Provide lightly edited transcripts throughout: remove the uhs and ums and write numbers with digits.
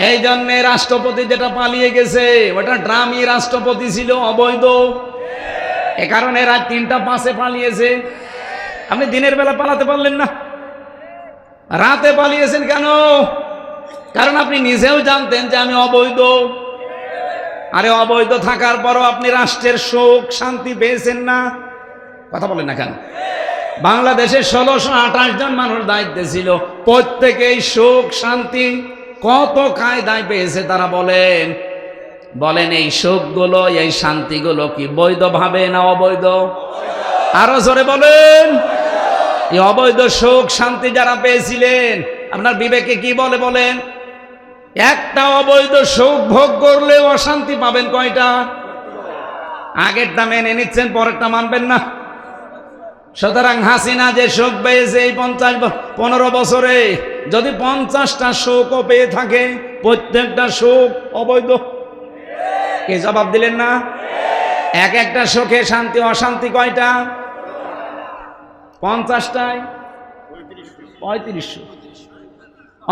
এই জন্যে রাষ্ট্রপতি যেটা পালিয়ে গেছে ওটা ড্রামি রাষ্ট্রপতি ছিল, অবৈধ। এ কারণে রাত 3টা 5-এ পালিয়েছে। আপনি দিনের বেলা পালাতে পারলেন না, রাতে পালিয়েছেন কেন? কারণ আপনি নিজেও জানতেন যে আমি অবৈধ। আরে অবৈধ থাকার পরও আপনি রাষ্ট্রের সুখ শান্তি পেয়েছেন না, কথা বলেন না কেন? বাংলাদেশে 1628 জন মানুষ দায়িত্বে ছিল, প্রত্যেকেই সুখ শান্তি কত কায়দায় পেয়েছে। তারা বলেন এই সুখগুলো এই শান্তিগুলো কি বৈধভাবে না অবৈধ? আরো জোরে বলেন। এই অবৈধ সুখ শান্তি যারা পেয়েছিলেন, আপনার বিবেকে কি বলেন? একটা অবৈধ সুখ ভোগ করলে অশান্তি পাবেন কয়টা? আগেরটা মেনে নিচ্ছেন, পরেরটা মানবেন না। সুতরাং হাসিনা যে সুখ পেয়েছে এই 15 বছরে, যদি 50টা সুখও পেয়ে থাকে, প্রত্যেকটা সুখ অবৈধ। কে জবাব দিলেন না? এক একটা সুখে শান্তি অশান্তি কয়টা? 50টায় 3500।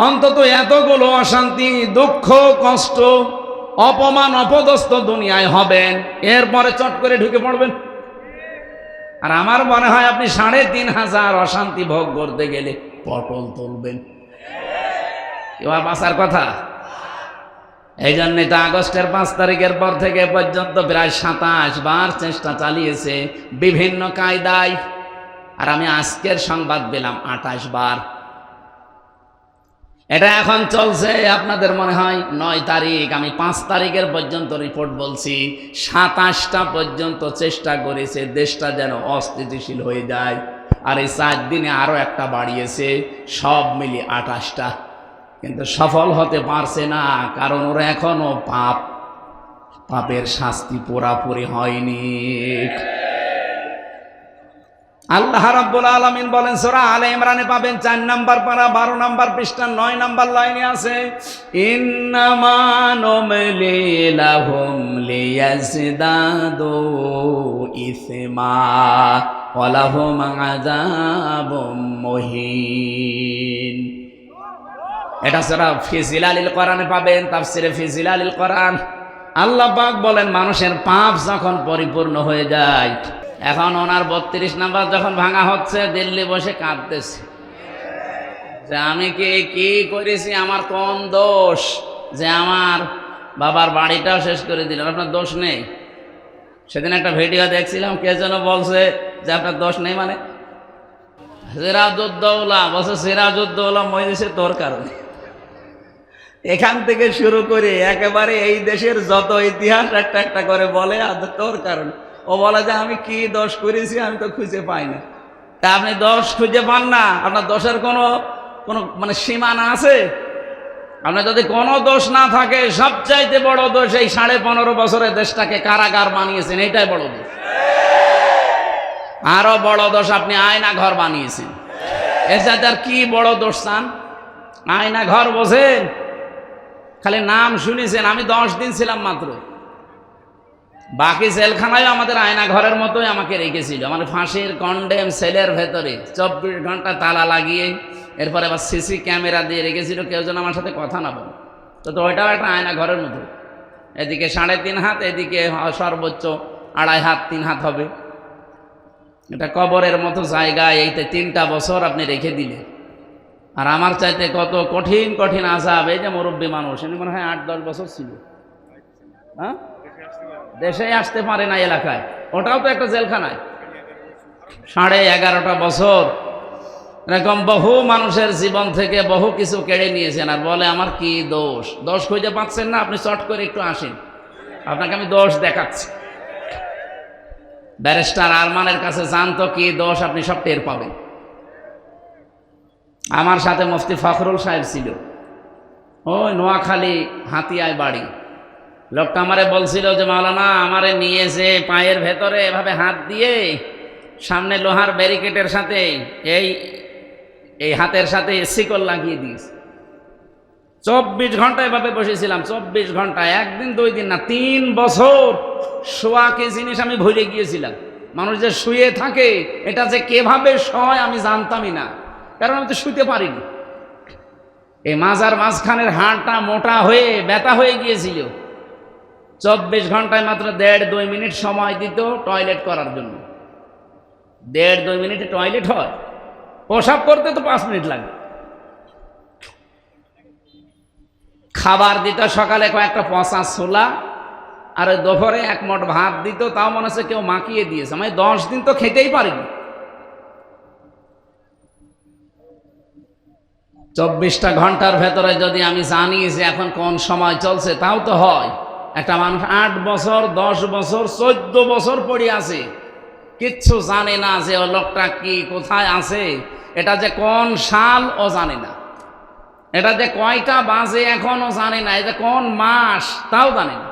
অন্তত এতগুলো অশান্তি, দুঃখ, কষ্ট, অপমান, অপদস্থ দুনিয়ায় হবেন, এরপরে চট করে ঢুকে পড়বেন। আর আমার মনে হয় আপনি 3500 অশান্তি ভোগ করতে গেলে পটল তুলবেন। এবার বাঁচার কথা। এই জন্যে তো আগস্টের 5 তারিখের পর থেকে পর্যন্ত প্রায় 27 বার চেষ্টা চালিয়েছে বিভিন্ন কায়দায়। আর আমি আজকের সংবাদ পেলাম 28 বার। এটা এখন চলছে। আপনাদের মনে হয় 9 তারিখ, আমি 5 তারিখের পর্যন্ত রিপোর্ট বলছি। 27টা পর্যন্ত চেষ্টা করেছে দেশটা যেন অস্থিতিশীল হয়ে যায়। আর এই 4 দিনে আরো একটা বাড়িয়েছে, সব মিলিয়ে 28টা। কিন্তু সফল হতে পারছে না, কারণ ওরা এখনো পাপের শাস্তি পুরাপুরি হয়নি। আল্লাহ রাব্বুল আলামিন বলেন সূরা আলে ইমরানে পাবেন 4 নাম্বার পারা 12 নাম্বার পৃষ্ঠা 9 নাম্বার লাইনে আছে, ইন্নামা নুমলি লাহুম লিয়াজদাদু ইসমা ওয়া লাহুম আযাবুম মুহিন। এটা সূরা ফি জিলালিল কোরআনে পাবেন, তাফসিরে ফি জিলালিল কোরআন। আল্লাহ পাক বলেন মানুষের পাপ যখন পরিপূর্ণ হয়ে যায়, এখন ওনার 32 নাম্বার যখন ভাঙা হচ্ছে, দিল্লি বসে কাঁদতেছে যে আমি কি করেছি, আমার কোন দোষ যে আমার বাবার বাড়িটাও শেষ করে দিলেন? আপনার দোষ নেই। সেদিন একটা ভিডিও দেখছিলাম, কে যেন বলছে যে আপনার দোষ নেই, মানে সিরাজউদ্দৌলা বলছে, সিরাজউদ্দৌলা মরেছে তোর কারণে। এখান থেকে শুরু করে একেবারে এই দেশের যত ইতিহাস একটা একটা করে বলে আর তোর কারণে। ও বলে যে আমি কি দোষ করেছি আমি তো খুঁজে পাই না। তা আপনি দোষ খুঁজে পান না, আপনার দোষের কোনো মানে সীমানা আছে? আপনার যদি কোনো দোষ না থাকে, সবচাইতে বড় দোষ এই 15.5 বছরে দেশটাকে কারাগার বানিয়েছেন, এইটাই বড় দোষ। আরো বড় দোষ আপনি আয়না ঘর বানিয়েছেন। এর সাথে আর কি বড় দোষ চান? আয়না ঘর বোঝেন, খালি নাম শুনেছেন। আমি 10 দিন ছিলাম মাত্র। বাকি জেলখানায় আমাদের আয়না ঘরের মতোই আমাকে রেখেছিল, মানে ফাঁসির কন্ডেম সেলের ভেতরে 24 ঘন্টা তালা লাগিয়ে, এরপরে আবার সিসি ক্যামেরা দিয়ে রেখেছিল, কেউ যেন আমার সাথে কথা না বলে। তো ওইটাও একটা আয়না ঘরের মতো। এদিকে 3.5 হাত, এদিকে সর্বোচ্চ 2.5 হাত 3 হাত হবে। এটা কবরের মতো জায়গায় এইতে 3টা বছর আপনি রেখে দিলেন। আর আমার চাইতে কত কঠিন কঠিন আযাব। এই যে মুরব্বী মানুষ, এনে মনে হয় 8-10 বছর ছিল, হ্যাঁ, দেশে আসতে পারে না এলাকায়। ওটাও তো একটা জেলখানায়। 11.5 বছর এরকম বহু মানুষের জীবন থেকে বহু কিছু কেড়ে নিয়েছেন। আর বলে আমার কি দোষ? দোষ খুঁজে পাচ্ছেন না? আপনি চট করে একটু আসেন, আপনাকে আমি দোষ দেখাচ্ছি। ব্যারিস্টার আরমানের কাছে যান তো, কি দোষ আপনি সব টের পাবেন। আমার সাথে মুফতি ফখরুল সাহেব ছিল, ওই নোয়াখালী হাতিয়ায় বাড়ি। লোকটা আমারে বলছিল যে মাওলানা আমারে নিয়েছে পায়ের ভেতরে এভাবে হাত দিয়ে, সামনে লোহার ব্যারিকেডের সাথে এই হাতের সাথে শিকল লাগিয়ে দিয়েছে। 24 ঘন্টা এভাবে বসেছিলাম, 24 ঘন্টা, 1 দিন 2 দিন না, 3 বছর। শোয়া কি জিনিস আমি ভুলে গিয়েছিলাম। মানুষ যে শুয়ে থাকে, এটা যে কিভাবে শয় আমি জানতামই না, কারণ আমি তো শুতে পারিনি। এই মাজার মাঝখানের হাড়টা মোটা হয়ে ব্যথা হয়ে গিয়েছিল। 24 ঘন্টায় মাত্র 1.5-2 মিনিট সময় দিত টয়লেট করার জন্য। 1.5-2 মিনিটে টয়লেট হয়, প্রসাব করতে তো 5 মিনিট লাগে। খাবার দিত সকালে কয়েকটা পচা ছোলা, আর ওই দুপুরে 1 মুঠ ভাত দিত, তাও মনে হচ্ছে কেউ মাখিয়ে দিয়েছে। আমি 10 দিন তো খেতেই পারিনি। 24টা ঘন্টার ভেতরে যদি আমি জানি যে এখন কোন সময় চলছে, তাও তো হয়। একটা মানুষ 8 বছর 10 বছর 14 বছর পড়ে আছে, কিচ্ছু জানে না যে ও লোকটা কি কোথায় আছে, এটা যে কোন সাল ও জানে না, এটা যে কয়টা বাজে এখনও জানে না, এটা কোন মাস তাও জানে না।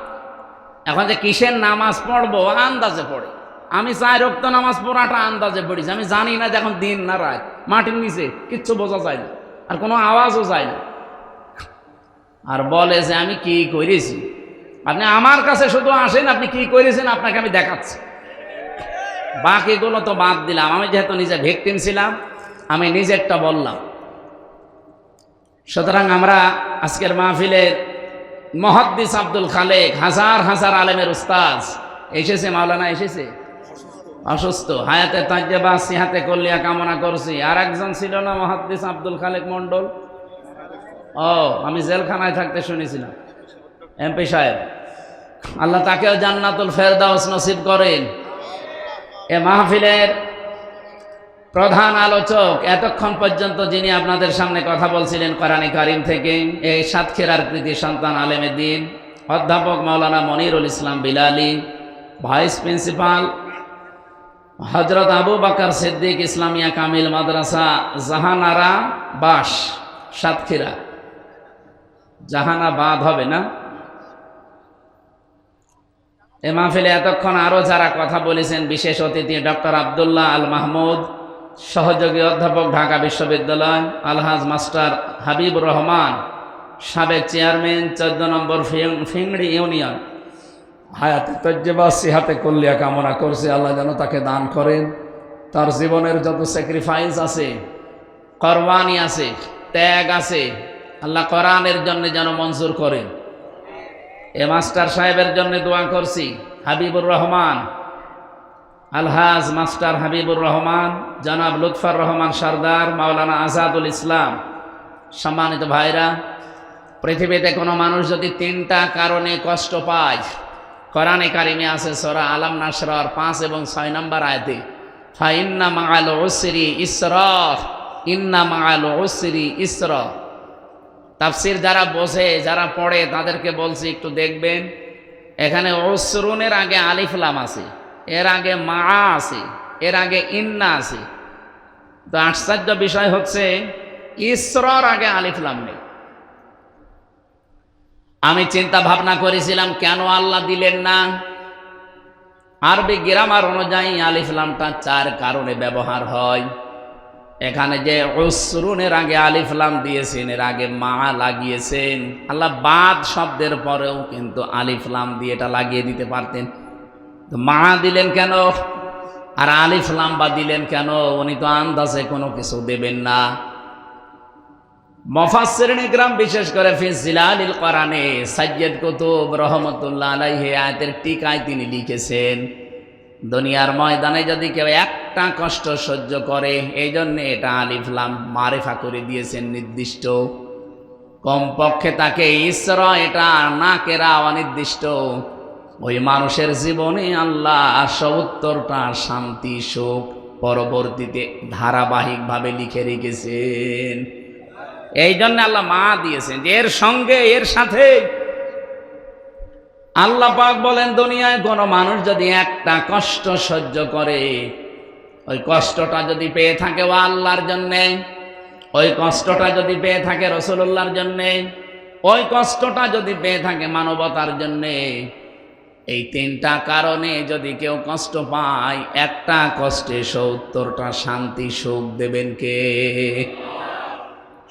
এখন যে কিসের নামাজ পড়বো আন্দাজে পড়ে। আমি 4 ওয়াক্ত নামাজ পড়াটা আন্দাজে পড়েছি, আমি জানি না যে এখন দিন না রাত। মাটির নিচে কিচ্ছু বোঝা যায় না, আর কোনো আওয়াজও যায় না। আর বলে যে আমি কি করেছি। আপনি আমার কাছে শুধু আসেন, আপনি কি করেছেন আপনাকে আমি দেখাচ্ছি। বাকিগুলো তো বাদ দিলাম, আমি যেহেতু নিজে ভিকটিম ছিলাম, আমি নিজেরটা বললাম। সুতরাং আমরা আজকের মাহফিলের মুহাদ্দিস আব্দুল খালেক, হাজার হাজার আলেমের উস্তাদ এসেছে। মাওলানা এসেছে, অসুস্থ, হায়াতে তাজ্জেবা সিহাতে কল্লিয়া কামনা করছি। আর একজন ছিল না মুহাদ্দিস আব্দুল খালেক মন্ডল? ও, আমি জেলখানায় থাকতে শুনেছিলাম, এমপি সাহেব। আল্লাহ তাকেও জান্নাতুল ফেরদাউস নসিব করেন। এ মাহফিলের প্রধান আলোচক এতক্ষণ পর্যন্ত যিনি আপনাদের সামনে কথা বলছিলেন কোরআনে কারিম থেকে, এই সাতক্ষীরার কৃতি সন্তান আলেমে দ্বীন অধ্যাপক মাওলানা মনিরুল ইসলাম বিলালী, ভাইস প্রিন্সিপাল হযরত আবু বকর সিদ্দিক ইসলামিয়া কামিল মাদ্রাসা জাহানারা বাস সাতক্ষীরা। জাহানাবাদ হবে না? এ মাহফিলে এতক্ষণ আরো যারা কথা বলেছেন, বিশেষ অতিথি ডক্টর আব্দুল্লাহ আল মাহমুদ, সহযোগী অধ্যাপক ঢাকা বিশ্ববিদ্যালয়, আলহাজ মাস্টার হাবিবুর রহমান, সাবেক চেয়ারম্যান 14 নম্বর ফিংড়ি ইউনিয়ন, হায়াতে তজ্জেবা সিহাতে কল্লিয়া কামনা করছে। আল্লাহ যেন তাকে দান করেন। তার জীবনের যত স্যাক্রিফাইস আছে, কোরবানি আছে, ত্যাগ আছে, আল্লাহ কোরআনের জন্য যেন মঞ্জুর করেন। এ মাস্টার সাহেবের জন্য দোয়া করছি, হাবিবুর রহমান, আলহাজ মাস্টার হাবিবুর রহমান, জনাব লুৎফর রহমান সরদার, মাওলানা আজাদুল ইসলাম। সম্মানিত ভাইরা, পৃথিবীতে কোনো মানুষ যদি 3টা কারণে কষ্ট পায়, কোরআনে কারিমে আছে সূরা আলাম নাশরার 5 এবং 6 নম্বর আয়াতে, ফাইন্না মাআল উসরি ইসরা, ইন্না মাআল উসরি ইসরা। তাফসীর যারা বোঝে, যারা পড়ে, তাদেরকে বলছি একটু দেখবেন। এখানে উসরুনের আগে আলিফ লাম আছে, এর আগে মা আছে, এর আগে ইন্না আছে। তো আশ্চর্য বিষয় হচ্ছে ইসরার আগে আলিফ লাম নেই। আমি চিন্তা ভাবনা করেছিলাম কেন আল্লাহ দিলেন না। আরবি গ্রামার অনুযায়ী আলিফ লামটা 4 কারণে ব্যবহার হয়। এখানে যে উসরুনের আগে আলিফ লাম দিয়েছেন, এর আগে মা লাগিয়েছেন। আল্লাহ বাদ শব্দের পরেও কিন্তু আলিফ লাম দিয়ে এটা লাগিয়ে দিতে পারতেন। তো মা দিলেন কেন আর আলিফ লাম বা দিলেন কেন? উনি তো আন্দাজে কোনো কিছু দেবেন না। মুফাসসিরিন ইকরাম বিশেষ করে ফি জিলালিল কোরআনে সাইয়্যিদ কুতুব রহমাতুল্লাহ আলাইহি আয়াতের টিকায় তিনি লিখেছেন, দুনিয়ার ময়দানে যদি কেউ একটা কষ্ট সহ্য করে, এই জন্য এটা আলিফ লাম মারিফা করে দিয়েছেন নির্দিষ্ট। কমপক্ষে তাকে ইসরা, এটা না কেরা অনির্দিষ্ট। ওই মানুষের জীবনে আল্লাহ 70টা শান্তি সুখ পরবর্তীতে ধারাবাহিকভাবে লিখে রেখেছেন। এই জন্য আল্লাহ মা দিয়েছেন, যে এর সঙ্গে এর সাথে। আল্লাহ পাক বলেন, দুনিয়ায় কোনো মানুষ যদি একটা কষ্ট সহ্য করে, ওই কষ্টটা যদি পেয়ে থাকে ও আল্লাহর জন্যে, ওই কষ্টটা যদি পেয়ে থাকে রাসূলুল্লাহর জন্যে, ওই কষ্টটা যদি পেয়ে থাকে মানবতার জন্যে, এই 3টা কারণে যদি কেউ কষ্ট পায়, একটা কষ্টে 70টা শান্তি সুখ দেবেন কে?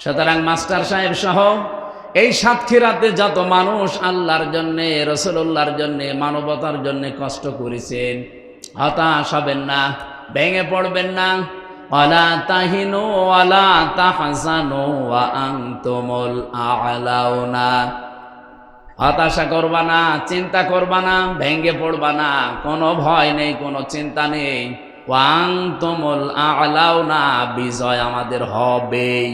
সুতরাং মাস্টার সাহেব সহ এই সাতক্ষীরাতে যত মানুষ আল্লাহর জন্যে, রাসূলুল্লাহর জন্যে, মানবতার জন্যে কষ্ট করেছেন, হতাশ হবেন না, ভেঙে পড়বেন না। ওয়ালা তাহিনু ওয়ালা তাহজানু ওয়া আনতুমুল আ'লাউনা। হতাশা করবা না, চিন্তা করবা না, ভেঙে পড়বা না, কোনো ভয় নেই, কোনো চিন্তা নেই। ওয়া আনতুমুল আ'লাউনা, বিজয় আমাদের হবেই।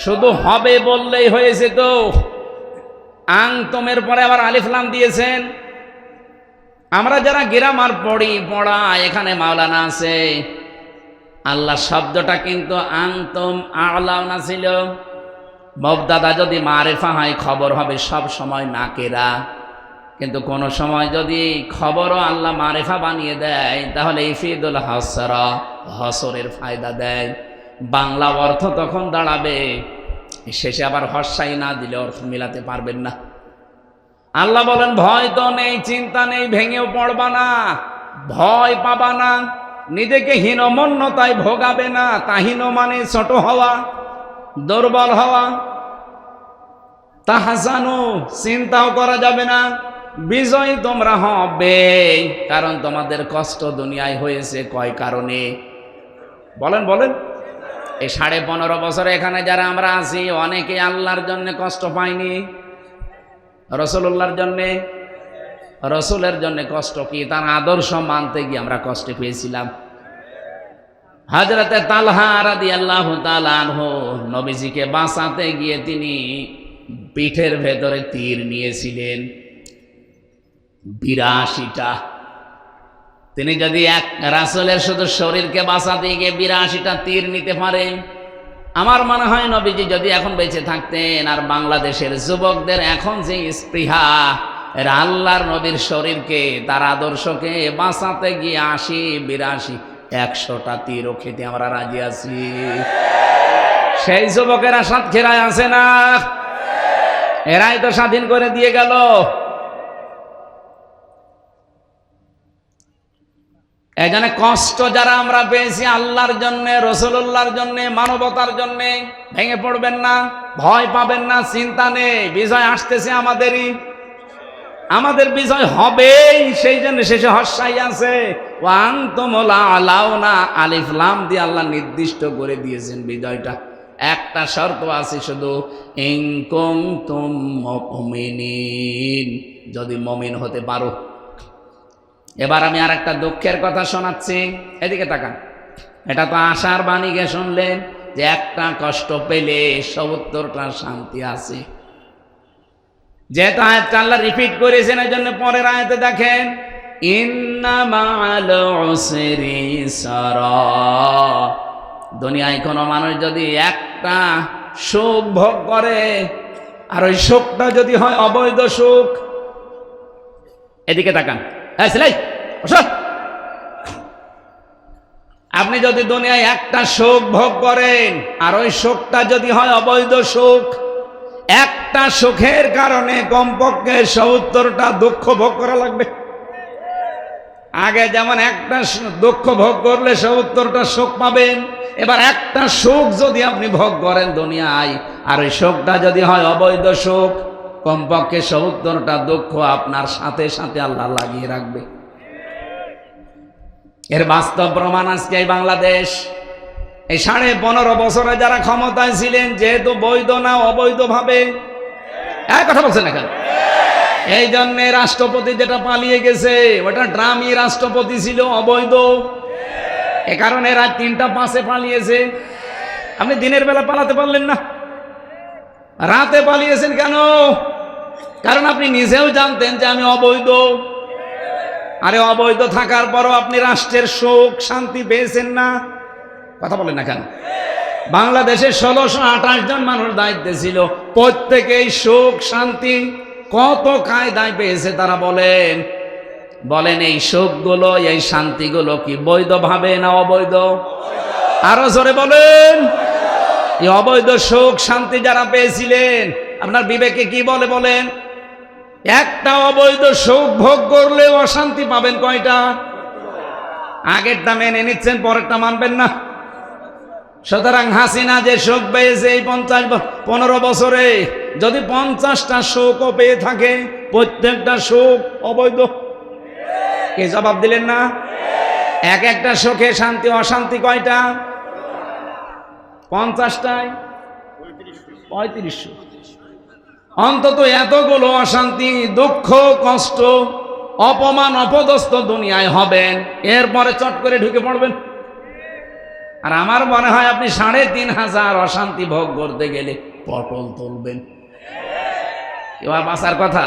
শুধু হবে বললেই হয়েছে তো? আনতুমের পরে আবার আলিফ লাম দিয়েছেন। আমরা যারা গ্রামার পড়া এখানে মাওলানা আছে, আল্লাহ শব্দটা কিন্তু আনতুম আ'লাউনা ছিল। মুবতাদা যদি মারিফা হয় খবর হবে সব সময় নাকেরা, কিন্তু কোন সময় যদি খবরও আল্লাহ মারিফা বানিয়ে দেয় তাহলে ইফিদুল হাসরা, হসরের ফায়দা দেয়। বাংলা অর্থ তখন দাঁড়াবে, শেষে আবার হর্ষাই না দিলে অর্থ মিলাতে পারবেন না। আল্লাহ বলেন ভয় তো নেই, চিন্তা নেই, ভেঙেও পড়বা না, ভয় পাবা না, নিজেকে হীনমন্যতায় ভোগাবে না। তাহিন মানে ছোট হওয়া, দুর্বল হওয়া। তাহজানু, চিন্তাও করা যাবে না, বিজয় তোমরা হবে। কারণ তোমাদের কষ্ট দুনিয়ায় হয়েছে কয় কারণে বলেন বলেন। এই 15.5 বছরে এখানে যারা আমরা আছি অনেকে আল্লাহর জন্য কষ্ট পাইনি, রসুল্লাহর জন্যে। রসুলের জন্য কষ্ট কি? তার আদর্শ মানতে গিয়ে আমরা কষ্ট পেয়েছিলাম। হযরতে তালহা রাদিয়াল্লাহু তাআলা আনহু নবীজিকে বাঁচাতে গিয়ে তিনি পিঠের ভেতরে তীর নিয়েছিলেন 82টা। তিনি যদি এক রাসূলের শুধু শরীরকে বাঁচাতে গিয়ে 82টা তীর নিতে পারেন, আমার মনে হয় নবীজি যদি এখন বেঁচে থাকতেন আর বাংলাদেশের যুবকদের এখন যে স্পৃহা, এরা আল্লাহর নবীর শরীরকে, তার আদর্শকে বাঁচাতে গিয়ে 80, 82, 100টা তীরও খেতে আমরা রাজি আছি। সেই যুবকেরা সাতক্ষীরায় আছে না? এরাই তো স্বাধীন করে দিয়ে গেল। এই জন্য কষ্ট যারা আমরা পেয়েছি আল্লাহর জন্যে, রসুল্লাহর জন্যে, মানবতার জন্যে, ভেঙে পড়বেন না, ভয় পাবেন না, চিন্তা নেই। বিজয় আসতেছে আমাদেরই, আমাদের বিজয় হবেই। সেই জন্য শেষে হর্ষাই আছে ওয়া আনতুমুল আ'লাউনা, আলিফ লাম দিয়ে আল্লাহ নির্দিষ্ট করে দিয়েছেন বিজয়টা। একটা শর্ত আছে শুধু, ইন কুনতুম মুমিনিন, যদি মুমিন হতে পারো। এবার আমি আর একটা দুঃখের কথা শোনাচ্ছি, এদিকে তাকান। এটা তো আশার বাণী গে শুনলেন যে একটা কষ্ট পেলে ৭০টা শান্তি আছে। যেহেতু আয়াতটা আল্লাহ রিপিট করেছেন এই জন্য পরের আয়াতে দেখেন, ইন্না মা'আল উসরি ইসরা। দুনিয়ায় কোনো মানুষ যদি একটা সুখ ভোগ করে আর ওই সুখটা যদি হয় অবৈধ সুখ, এদিকে তাকান। আপনি যদি দুনিয়ায় একটা সুখ ভোগ করেন আর ওই সুখটা যদি হয় অবৈধ সুখ, একটা সুখের কারণে কমপক্ষে ৭০টা দুঃখ ভোগ করা লাগবে। আগে যেমন একটা দুঃখ ভোগ করলে ৭০টা সুখ পাবেন, এবার একটা সুখ যদি আপনি ভোগ করেন দুনিয়ায় আর ওই সুখটা যদি হয় অবৈধ সুখ, কমপক্ষে ৭০টা দুঃখ আপনার সাথে সাথে আল্লাহ লাগিয়ে রাখবে। এর বাস্তব প্রমাণ আজকে এই বাংলাদেশ। এই 15.5 বছরে যারা ক্ষমতায় ছিলেন, যেহেতু বৈধ না অবৈধভাবে, এক কথা বলছেন না কেন? এই জন্যে রাষ্ট্রপতি যেটা পালিয়ে গেছে ওটা ড্রামি রাষ্ট্রপতি ছিল, অবৈধ। এ কারণে এরা 3টা 5-এ পালিয়েছে। আপনি দিনের বেলা পালাতে পারলেন না, রাতে পালিয়েছেন কেন? কারণ আপনি নিজেও জানতেন যে আমি অবৈধ। আরে অবৈধ থাকার পরও আপনি রাষ্ট্রের সুখ শান্তি পেয়েছেন না, কথা বলেন না কেন? বাংলাদেশে 1628 জন মানুষ দায়িত্বে ছিল, প্রত্যেকেই সুখ শান্তি কত কায়দায় পেয়েছে তারা বলেন। বলেন এই সুখগুলো, এই শান্তিগুলো কি বৈধভাবে না অবৈধ? আরো জোরে বলেন। এই অবৈধ সুখ শান্তি যারা পেয়েছিলেন, আপনার বিবেকে কি বলে বলেন? একটা অবৈধ সুখ ভোগ করলে অশান্তি পাবেন কয়টা? আগেরটা মেনে নিচ্ছেন, পরেরটা মানবেন না। সুতরাং হাসিনা যে সুখ পেয়েছে এই 15 বছরে, যদি 50টা সুখও পেয়ে থাকে, প্রত্যেকটা সুখ অবৈধ। কে জবাব দিলেন না? এক একটা সুখে শান্তি অশান্তি কয়টা? 50টায় 3500। অন্তত এতগুলো অশান্তি, দুঃখ, কষ্ট, অপমান, অপদস্থ দুনিয়ায় হবেন, এরপরে চট করে ঢুকে পড়বেন। আর আমার মনে হয় আপনি 3500 অশান্তি ভোগ করতে গেলে পটল তুলবেন। এবার বাঁচার কথা।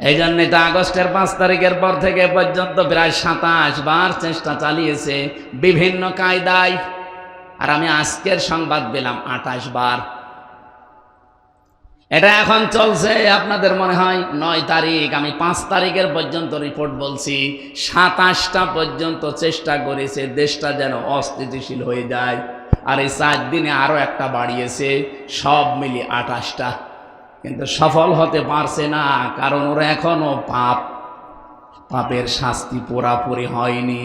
এই জন্যে তো আগস্টের 5 তারিখের পর থেকে পর্যন্ত প্রায় 27 বার চেষ্টা চালিয়েছে বিভিন্ন কায়দায়, আর আমি আজকের সংবাদ পেলাম 28 বার। এটা এখন চলছে। আপনাদের মনে হয় 9 তারিখ, আমি 5 তারিখের পর্যন্ত রিপোর্ট বলছি। 27টা পর্যন্ত চেষ্টা করেছে দেশটা যেন অস্থিতিশীল হয়ে যায়, আর এই 4 দিনে আরো একটা বাড়িয়েছে, সব মিলিয়ে 28টা। কিন্তু সফল হতে পারছে না, কারণ ওরা এখনো পাপের শাস্তি পুরাপুরি হয়নি।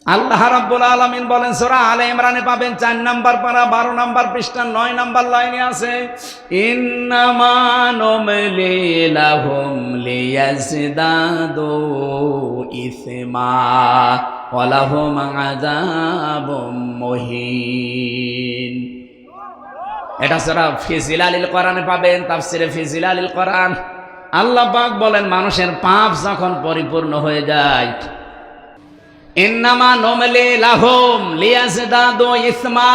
আল্লাহ রাব্বুল আলামিন বলেন সূরা আলে ইমরানে পাবেন 4 নাম্বার পারা 12 নাম্বার পৃষ্ঠা 9 নাম্বার লাইনে আছে, ইন্নামা নুমলি লাহুম লিয়াজদাদু ইসমা ওয়া লাহুম আযাবুম মুহিন। এটা সূরা ফি জিলালিল কোরআনে পাবেন, তাফসিরে ফি জিলালিল কোরআন। আল্লাহ পাক বলেন মানুষের পাপ যখন পরিপূর্ণ হয়ে যায়, ইন্নামা নুমলি লাহুম লিয়াজদাদু ইসমা,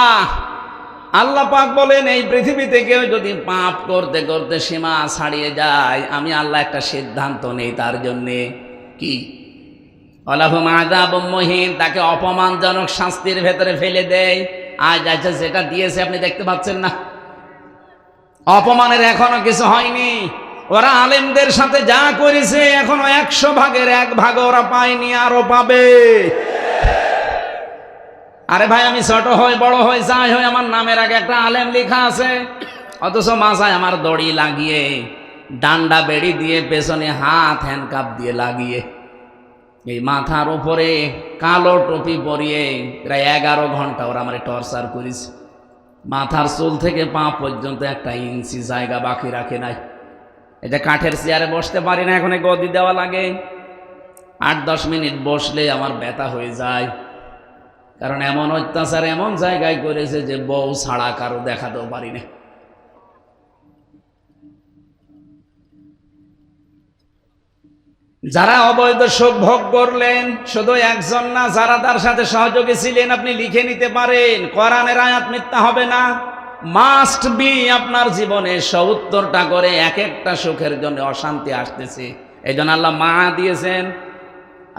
আল্লাহ পাক বলেন এই পৃথিবীতে কেউ যদি পাপ করতে করতে সীমা ছাড়িয়ে যায়, আমি আল্লাহ একটা সিদ্ধান্ত নেই তার জন্যে, কি ওয়ালাহুম আযাবুম মুহিন, তাকে অপমানজনক শাস্তির ভেতরে ফেলে দেয়। আজ আচ্ছা যেটা দিয়েছে আপনি দেখতে পাচ্ছেন না, অপমানের এখনো কিছু হয়নি। ওরা আলেমদের সাথে যা করেছে এখনো 100 ভাগের 1 ভাগ ওরা পায়নি, আরো পাবে। আরে ভাই, আমি ছোট হই বড় হই যাই হই, আমার নামের আগে একটা আলেম লেখা আছে, অথচ মাথায় আমার দড়ি লাগিয়ে, ডান্ডা বেড়ি দিয়ে, পেছনে হাত হ্যান্ডকাপ দিয়ে লাগিয়ে, এই মাথার উপরে কালো টুপি পরিয়ে প্রায় 11 ঘন্টা ওরা আমার টর্চার করেছে। মাথার চুল থেকে পা পর্যন্ত 1 ইঞ্চি জায়গা বাকি রাখে নাই। এটা কাঠের চেয়ারে বসতে পারি না, এখন গদি দেওয়া লাগে। 8-10 মিনিট বসলে আমার ব্যথা হয়ে যায়, কারণ এমন অত্যাচার এমন জায়গায় করেছে যে বউ ছাড়া কারো দেখাতেও পারি না। যারা অবৈধ সুখ ভোগ করলেন শুধু একজন না, যারা তার সাথে সহযোগী ছিলেন, আপনি লিখে নিতে পারেন। কোরআনের আয়াত মিথ্যা হবে না, মাস্ট বি আপনার জীবনে 70টা করে এক একটা সুখের জন্য অশান্তি আসতেছে। এই জন্য আল্লাহ মা দিয়েছেন,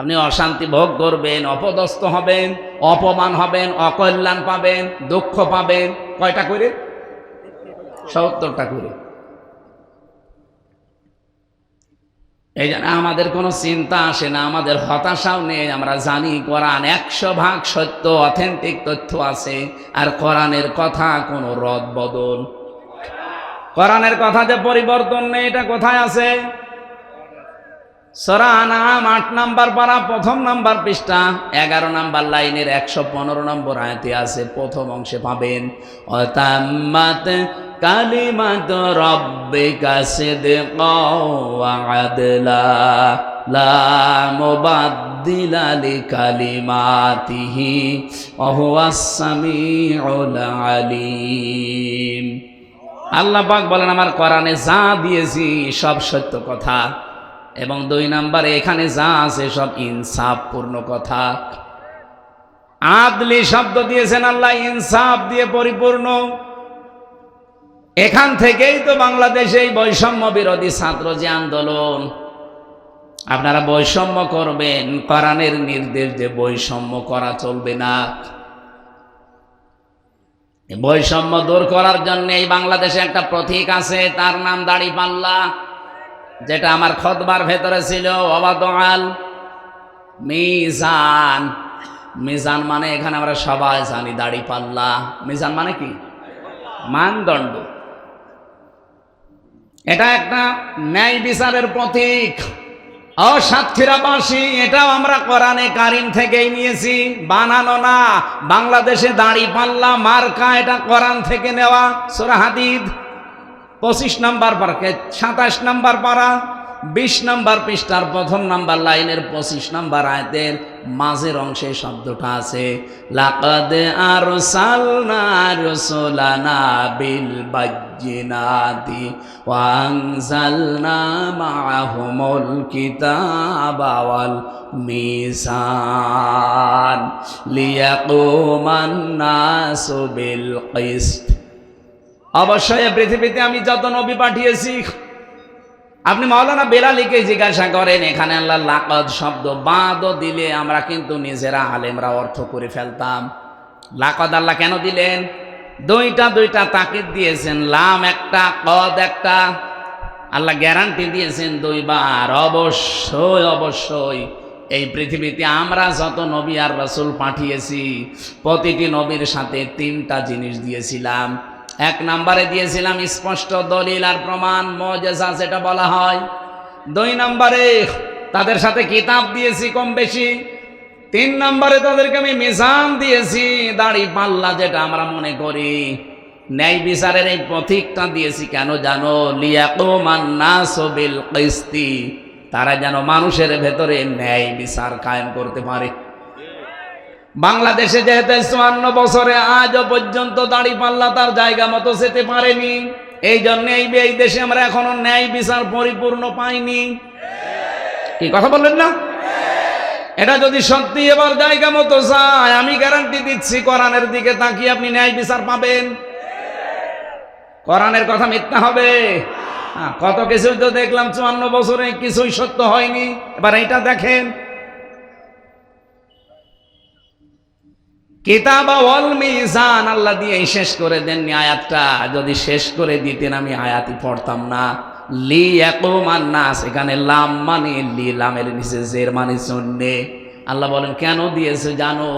আপনি অশান্তি ভোগ করবেন, অপদস্থ হবেন, অপমান হবেন, অকল্যাণ পাবেন, দুঃখ পাবেন। কয়টা করে? 70টা করে। এই জন্য আমাদের কোনো চিন্তা আসে না, আমাদের হতাশাও নেই। আমরা জানি কোরআন 100 ভাগ সত্য, অথেন্টিক তথ্য আছে, আর কোরআনের কথা কোনো রদ বদল, কোরআনের কথা যে পরিবর্তন নেই, এটা কোথায় আছে? সূরা আনআম 8 নাম্বার পারা 1ম নাম্বার পৃষ্ঠা 11 নাম্বার লাইনের 115 নম্বর আয়াতে আছে, প্রথম অংশে পাবেন, অতাম্মাত কালিমাতু রাব্বিকা সিদকাও ওয়া আদলা লা মুবাদদিলা লিকালিমাতিহি ওয়া হুয়াস সামিউল আলিম। আল্লাহ পাক বলেন আমার কোরআনে যা দিয়েছি সব সত্য কথা, এবং 2 নম্বরে এখানে যা আছে সব ইনসাফপূর্ণ কথা। আদলি শব্দ দিয়েছেন আল্লাহ, ইনসাফ দিয়ে পরিপূর্ণ। এখান থেকেই তো বাংলাদেশে এই বৈষম্য বিরোধী ছাত্র যে আন্দোলন, আপনারা বৈষম্য করবেন, কোরআনের নির্দেশ যে বৈষম্য করা চলবে না। বৈষম্য দূর করার জন্য এই বাংলাদেশে একটা প্রতীক আছে, তার নাম দাড়িপাল্লা, যেটা আমার খুতবার ভেতরে ছিল, ওয়াদাল মিজান। মিজান মানে এখানে আমরা সবাই জানি দাড়িপাল্লা। মিজান মানে কি? মানদণ্ড। এটা একটা ন্যায় বিচারের প্রতীক। ও সাতক্ষীরাবাসী, এটাও আমরা কোরআনে কারিম থেকেই নিয়েছি, বানানো না। বাংলাদেশে দাড়িপাল্লা মার্কা, এটা কোরআন থেকে নেওয়া। সূরা হাদিদ 25 নাম্বার পারা 27 নাম্বার পারা 20 নম্বর পৃষ্ঠার প্রথম নাম্বার লাইনের 25 নম্বর আয়াতের মাঝের অংশে শব্দটা আছে, লাকাদ আরসালনা রাসূলানা বিল বায়্যিনাতি ওয়া আনজালনা মাআহুমুল কিতাবা ওয়াল মিজান লিয়াকুমান নাসু বিল কিসত। অবশ্যই পৃথিবীতে আমি যত নবী পাঠিয়েছি, আপনি মাওলানা বেলালীকে জিজ্ঞাসা করেন, এখানে আল্লাহ লাকাদ শব্দ বাদও দিলে আমরা কিন্তু নিজেরা আলেমরা অর্থ করে ফেলতাম। লাকাদ আল্লাহ কেন দিলেন? দুইটা তাকিদ দিয়েছেন, লাম একটা, কদ একটা। আল্লাহ গ্যারান্টি দিয়েছেন দুইবার, অবশ্যই এই পৃথিবীতে আমরা যত নবী আর রাসূল পাঠিয়েছি, প্রতিটি নবীর সাথে 3টা জিনিস দিয়েছিলাম। 1 নম্বরে দিয়েছিলাম স্পষ্ট দলিল আর প্রমাণ, মুজিজা যেটা বলা হয়। 2 নম্বরে তাদের সাথে কিতাব দিয়েছি কম বেশি। 3 নম্বরে তাদেরকে আমি মিজান দিয়েছি, দাড়ি পাল্লা যেটা আমরা মনে করি। ন্যায় বিচারের এই পথিকটা দিয়েছি কেন জানো? লিয়াকুমান নাসু বিল কিসতি, তারা যেন মানুষের ভেতরে ন্যায় বিচার কায়েম করতে পারে। বাংলাদেশে যেহেতু 54 বছরে আজও পর্যন্ত দাড়ি পাল্লা তার জায়গা মতো যেতে পারেনি, এই জন্য এই দেশে আমরা এখনো ন্যায় বিচার পরিপূর্ণ পাইনি। কি কথা বললেন না? এটা যদি সত্যি এবার জায়গা মতো যায়, আমি গ্যারান্টি দিচ্ছি কোরআনের দিকে তাকিয়ে আপনি ন্যায় বিচার পাবেন। কোরআনের কথা মিথ্যা হবে? কত কিছু তো দেখলাম 54 বছরে কিছুই সত্য হয়নি। এবার এইটা দেখেন, কিতাব ওয়াল মিজান আল্লাহ দিয়ে শেষ করে দেননি আয়াতটা। যদি শেষ করে দিতেন আমি আয়াতই পড়তাম না। লিয়াকুমান নাস, এখানে লাম মানে লি, লামের নিচে জের মানে শুননে। আল্লাহ বলেন কেন দিয়েছে জানো?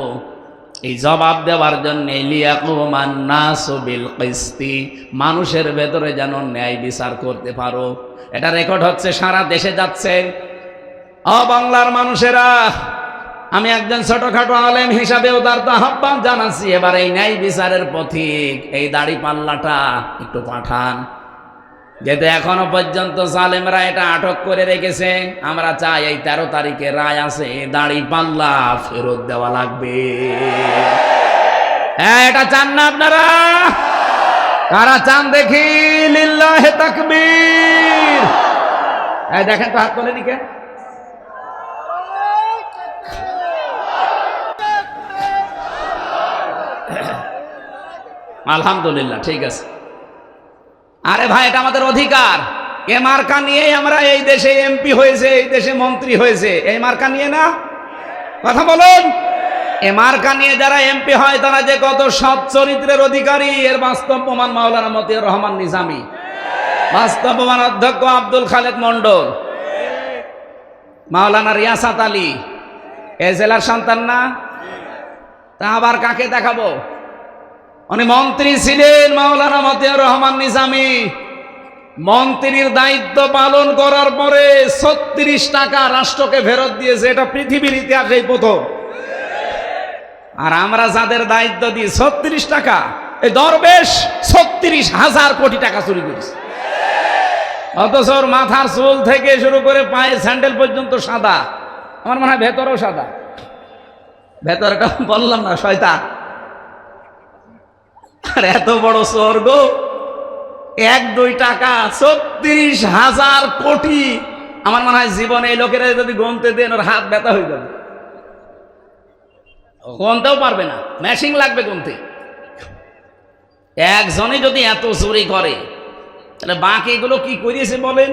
এই জবাব দেওয়ার জন্য, লিয়াকুমান নাসু বিল কিসতি, মানুষের ভেতরে যেন ন্যায় বিচার করতে পারো। এটা রেকর্ড হচ্ছে, সারা দেশে যাচ্ছে। বাংলার মানুষেরা, আমি একজন ছোটখাটো আলেম হিসাবেও তার আহ্বান জানাচ্ছি, এবার এই ন্যায় বিচারের পথিক এই দাড়ি পাল্লাটা একটু পাঠান। যেহেতু এখনো পর্যন্ত জালেমরা এটা আটক করে রেখেছে, আমরা চাই এই 13 তারিখে রায় আছে, দাড়ি পাল্লা ফেরত দেওয়া লাগবে। হ্যাঁ, এটা চান না আপনারা? কারা চান দেখি? লিল্লাহে তাকবীর। দেখেন তো, হাত তোলেন কে? আলহামদুলিল্লাহ, ঠিক আছে। আরে ভাই, এটা আমাদের অধিকার। এ মার্কা নিয়েই আমরা এই দেশে এমপি হয়েছে, এই দেশে মন্ত্রী হয়েছে, এই মার্কা নিয়ে না? কথা বলুন। এ মার্কা নিয়ে যারা এমপি হয় তারা যে কত সৎ চরিত্রের অধিকারী, এর বাস্তব প্রমাণ মাওলানা মতিউর রহমান নিজামী, বাস্তব প্রমাণ অধ্যক্ষ আব্দুল খালেক মন্ডল, মাওলানা রিয়াসাত আলী, এ জেলার সন্তান না? তা আবার কাকে দেখাবো? উনি মন্ত্রী ছিলেন, মাওলানা মতিউর রহমান নিজামী। মন্ত্রীর দায়িত্ব পালন করার পরে 36 টাকা রাষ্ট্রকে ফেরত দিয়েছে, এটা পৃথিবীর ইতিহাসেই প্রথম। আর আমরা যাদের দায়িত্ব দিই 36 টাকা, এই দরবেশ 36,000 কোটি টাকা চুরি করেছে। অথচ ওর মাথার চুল থেকে শুরু করে পায়ের স্যান্ডেল পর্যন্ত সাদা, আমার মনে হয় ভেতরেও সাদা। ভেতরটা বললাম না, শয়তান। আর এত বড় স্বর্গ, 1-2 টাকা 36,000 কোটি। আমার মনে হয় জীবনে এই লোকেরা যদি গুনতে দেন, ওর হাত ব্যথা হয়ে যাবে, গুনতেও পারবে না, মেশিন লাগবে গুনতে। একজনে যদি এত চুরি করে, তাহলে বাকিগুলো কি করিয়েছে বলেন?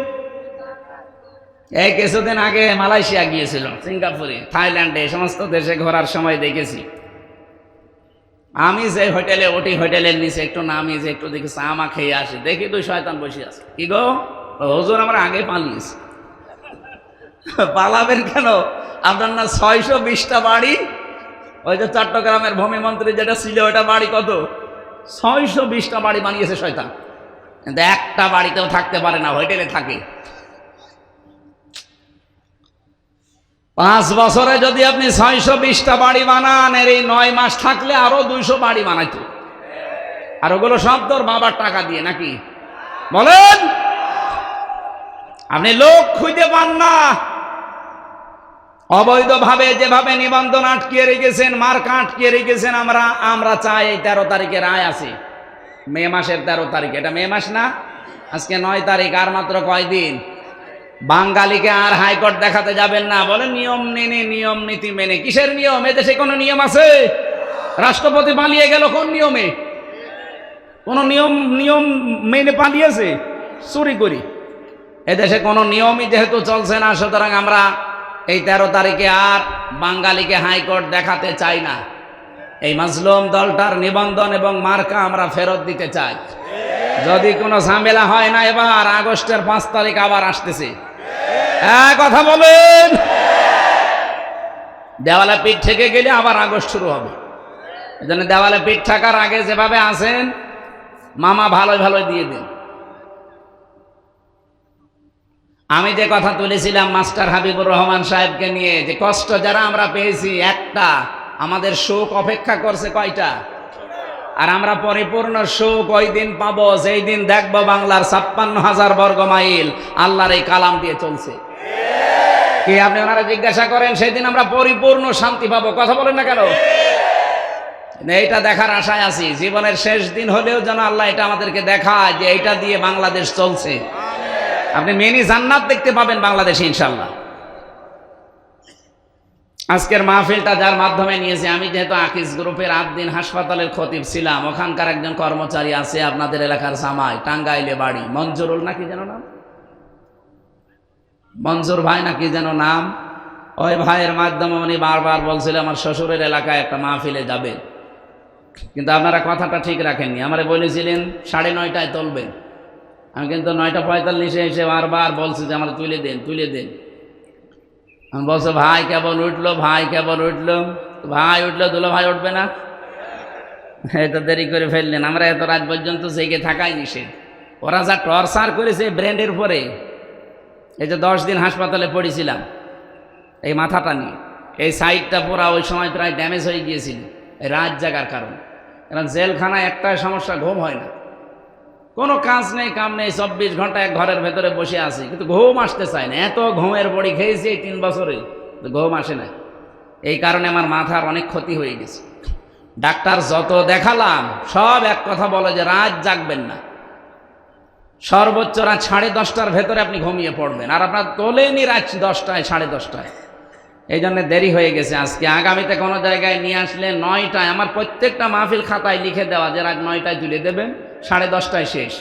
এই কিছুদিন আগে মালয়েশিয়া গিয়েছিল, সিঙ্গাপুরে, থাইল্যান্ডে, সমস্ত দেশে ঘোরার সময় দেখেছি। আমি যে হোটেলে উঠি, হোটেলের নিচে একটু নামি, যে একটু দেখি চা মা খেয়ে আসি, দেখি 2 শয়তান বসে আছে। কি গো হুজুর, আমরা আগে পালিয়েছি। পালাবেন কেন? আপনার না 620টা বাড়ি। ওই যে চট্টগ্রামের ভূমিমন্ত্রী যেটা ছিল, ওটা বাড়ি কত? 620টা বাড়ি বানিয়েছে শয়তান, কিন্তু একটা বাড়িতেও থাকতে পারে না, হোটেলে থাকে। 5 বছরে যদি আপনি 620টা বাড়ি বানান, এর এই 9 মাস থাকলে আরো 200 বাড়ি বানাইতো। আর ওগুলো সব তোর বাবার টাকা দিয়ে নাকি? বলেন। আপনি লোক খুঁজে পান না। অবৈধভাবে যেভাবে নিবন্ধন আটকিয়ে রেখেছেন, মার্কা আটকিয়ে রেখেছেন, আমরা চাই এই 13 তারিখের রায় আছে, মে মাসের 13 তারিখ। এটা মে মাস না, আজকে 9 তারিখ, আর মাত্র কয়দিন। বাঙালিকে আর হাইকোর্ট দেখাতে যাবেন না, বলে নিয়ম মেনে, নিয়ম নীতি মেনে। কিসের নিয়ম? এদেশে কোনো নিয়ম আছে? রাষ্ট্রপতি পালিয়ে গেল কোন নিয়মে? কোন নিয়ম মেনে পালিয়েছে? চুরি করি। এদেশে কোনো নিয়মই যেহেতু চলছে না, সুতরাং আমরা এই 13 তারিখে আর বাঙালিকে হাইকোর্ট দেখাতে চাই না। এই মাজলুম দলটার নিবন্ধন এবং মার্কা আমরা ফেরত দিতে চাই। যদি কোনো ঝামেলা হয় না, এবার আগস্টের 5 তারিখ আবার আসতেছে। কথা বলেন। দেওয়ালে পিঠ থেকে গেলে আবার আগস্ট শুরু হবে। এজন্য দেওয়ালে পিঠ থাকার আগে যেভাবে আছেন, মামা ভালোই ভালোই দিয়ে দিন। আমি যে কথা তুলেছিলাম মাস্টার হাবিবুর রহমান সাহেবকে নিয়ে, যে কষ্ট যারা আমরা পেয়েছি, একটা আমাদের শোক অপেক্ষা করছে কয়টা? আর আমরা পরিপূর্ণ সুখ ওই দিন পাবো যেই দিন দেখবো বাংলার 56,000 বর্গ মাইল আল্লাহর এই কালাম দিয়ে চলছে। কি আপনি ওনারা জিজ্ঞাসা করেন, সেদিন আমরা পরিপূর্ণ শান্তি পাবো। কথা বলেন না কেন? এইটা দেখার আশায় আছি। জীবনের শেষ দিন হলেও যেন আল্লাহ এটা আমাদেরকে দেখায় যে এইটা দিয়ে বাংলাদেশ চলছে। আপনি মিনি জান্নাত দেখতে পাবেন বাংলাদেশে ইনশাল্লাহ। আজকের মাহফিলটা যার মাধ্যমে নিয়েছি, আমি যেহেতু আকিজ গ্রুপের 8 দিন হাসপাতালের খতিব ছিলাম, ওখানকার একজন কর্মচারী আছে আপনাদের এলাকার জামাই, টাঙ্গাইলে বাড়ি, মঞ্জুরুল নাকি যেন নাম, মঞ্জুর ভাই নাকি যেন নাম। ওই ভাইয়ের মাধ্যমে উনি বারবার বলছিল আমার শ্বশুরের এলাকায় একটা মাহফিলে যাবে, কিন্তু আপনারা কথাটা ঠিক রাখেননি। আমারে বলেছিলেন 9:30টায় তুলবেন। আমি কিন্তু 9:45 এসে বারবার বলছি যে আমার তুলে দেন। আমি বলছো ভাই কেবল উঠলো, ভাই উঠলো, দুলো ভাই উঠবে না। এত দেরি করে ফেললেন। আমরা এত রাত পর্যন্ত জেগে থাকাই নিষেধ। ওরা যা টর্চার করেছে ব্রেনের উপরে, এই যে 10 দিন হাসপাতালে পড়েছিলাম এই মাথাটা নিয়ে, এই সাইডটা পুরা ওই সময় প্রায় ড্যামেজ হয়ে গিয়েছিল এই রাত জাগার কারণে। কারণ জেলখানায় একটাই সমস্যা, ঘুম হয় না, কোনো কাজ নেই, কাম নেই, 24 ঘন্টা এক ঘরের ভেতরে বসে আছি, কিন্তু ঘুম আসতে চায় না। এত ঘুমের বড়ি খেয়েছি এই 3 বছরে, ঘুম আসে না। এই কারণে আমার মাথার অনেক ক্ষতি হয়ে গেছে। ডাক্তার যত দেখালাম সব এক কথা বলে যে রাত জাগবেন না, সর্বোচ্চ রাত 10:30টার ভেতরে আপনি ঘুমিয়ে পড়বেন। আর আপনার তোলেনি রাত 10টায়, 10:30টায়। এই জন্য দেরি হয়ে গেছে আজকে। আগামীতে কোনো জায়গায় নিয়ে আসলে 9টায়, আমার প্রত্যেকটা মাহফিল খাতায় লিখে দেওয়া যে রাত 9টায় তুলে দেবেন, 10:30টায় শেষ।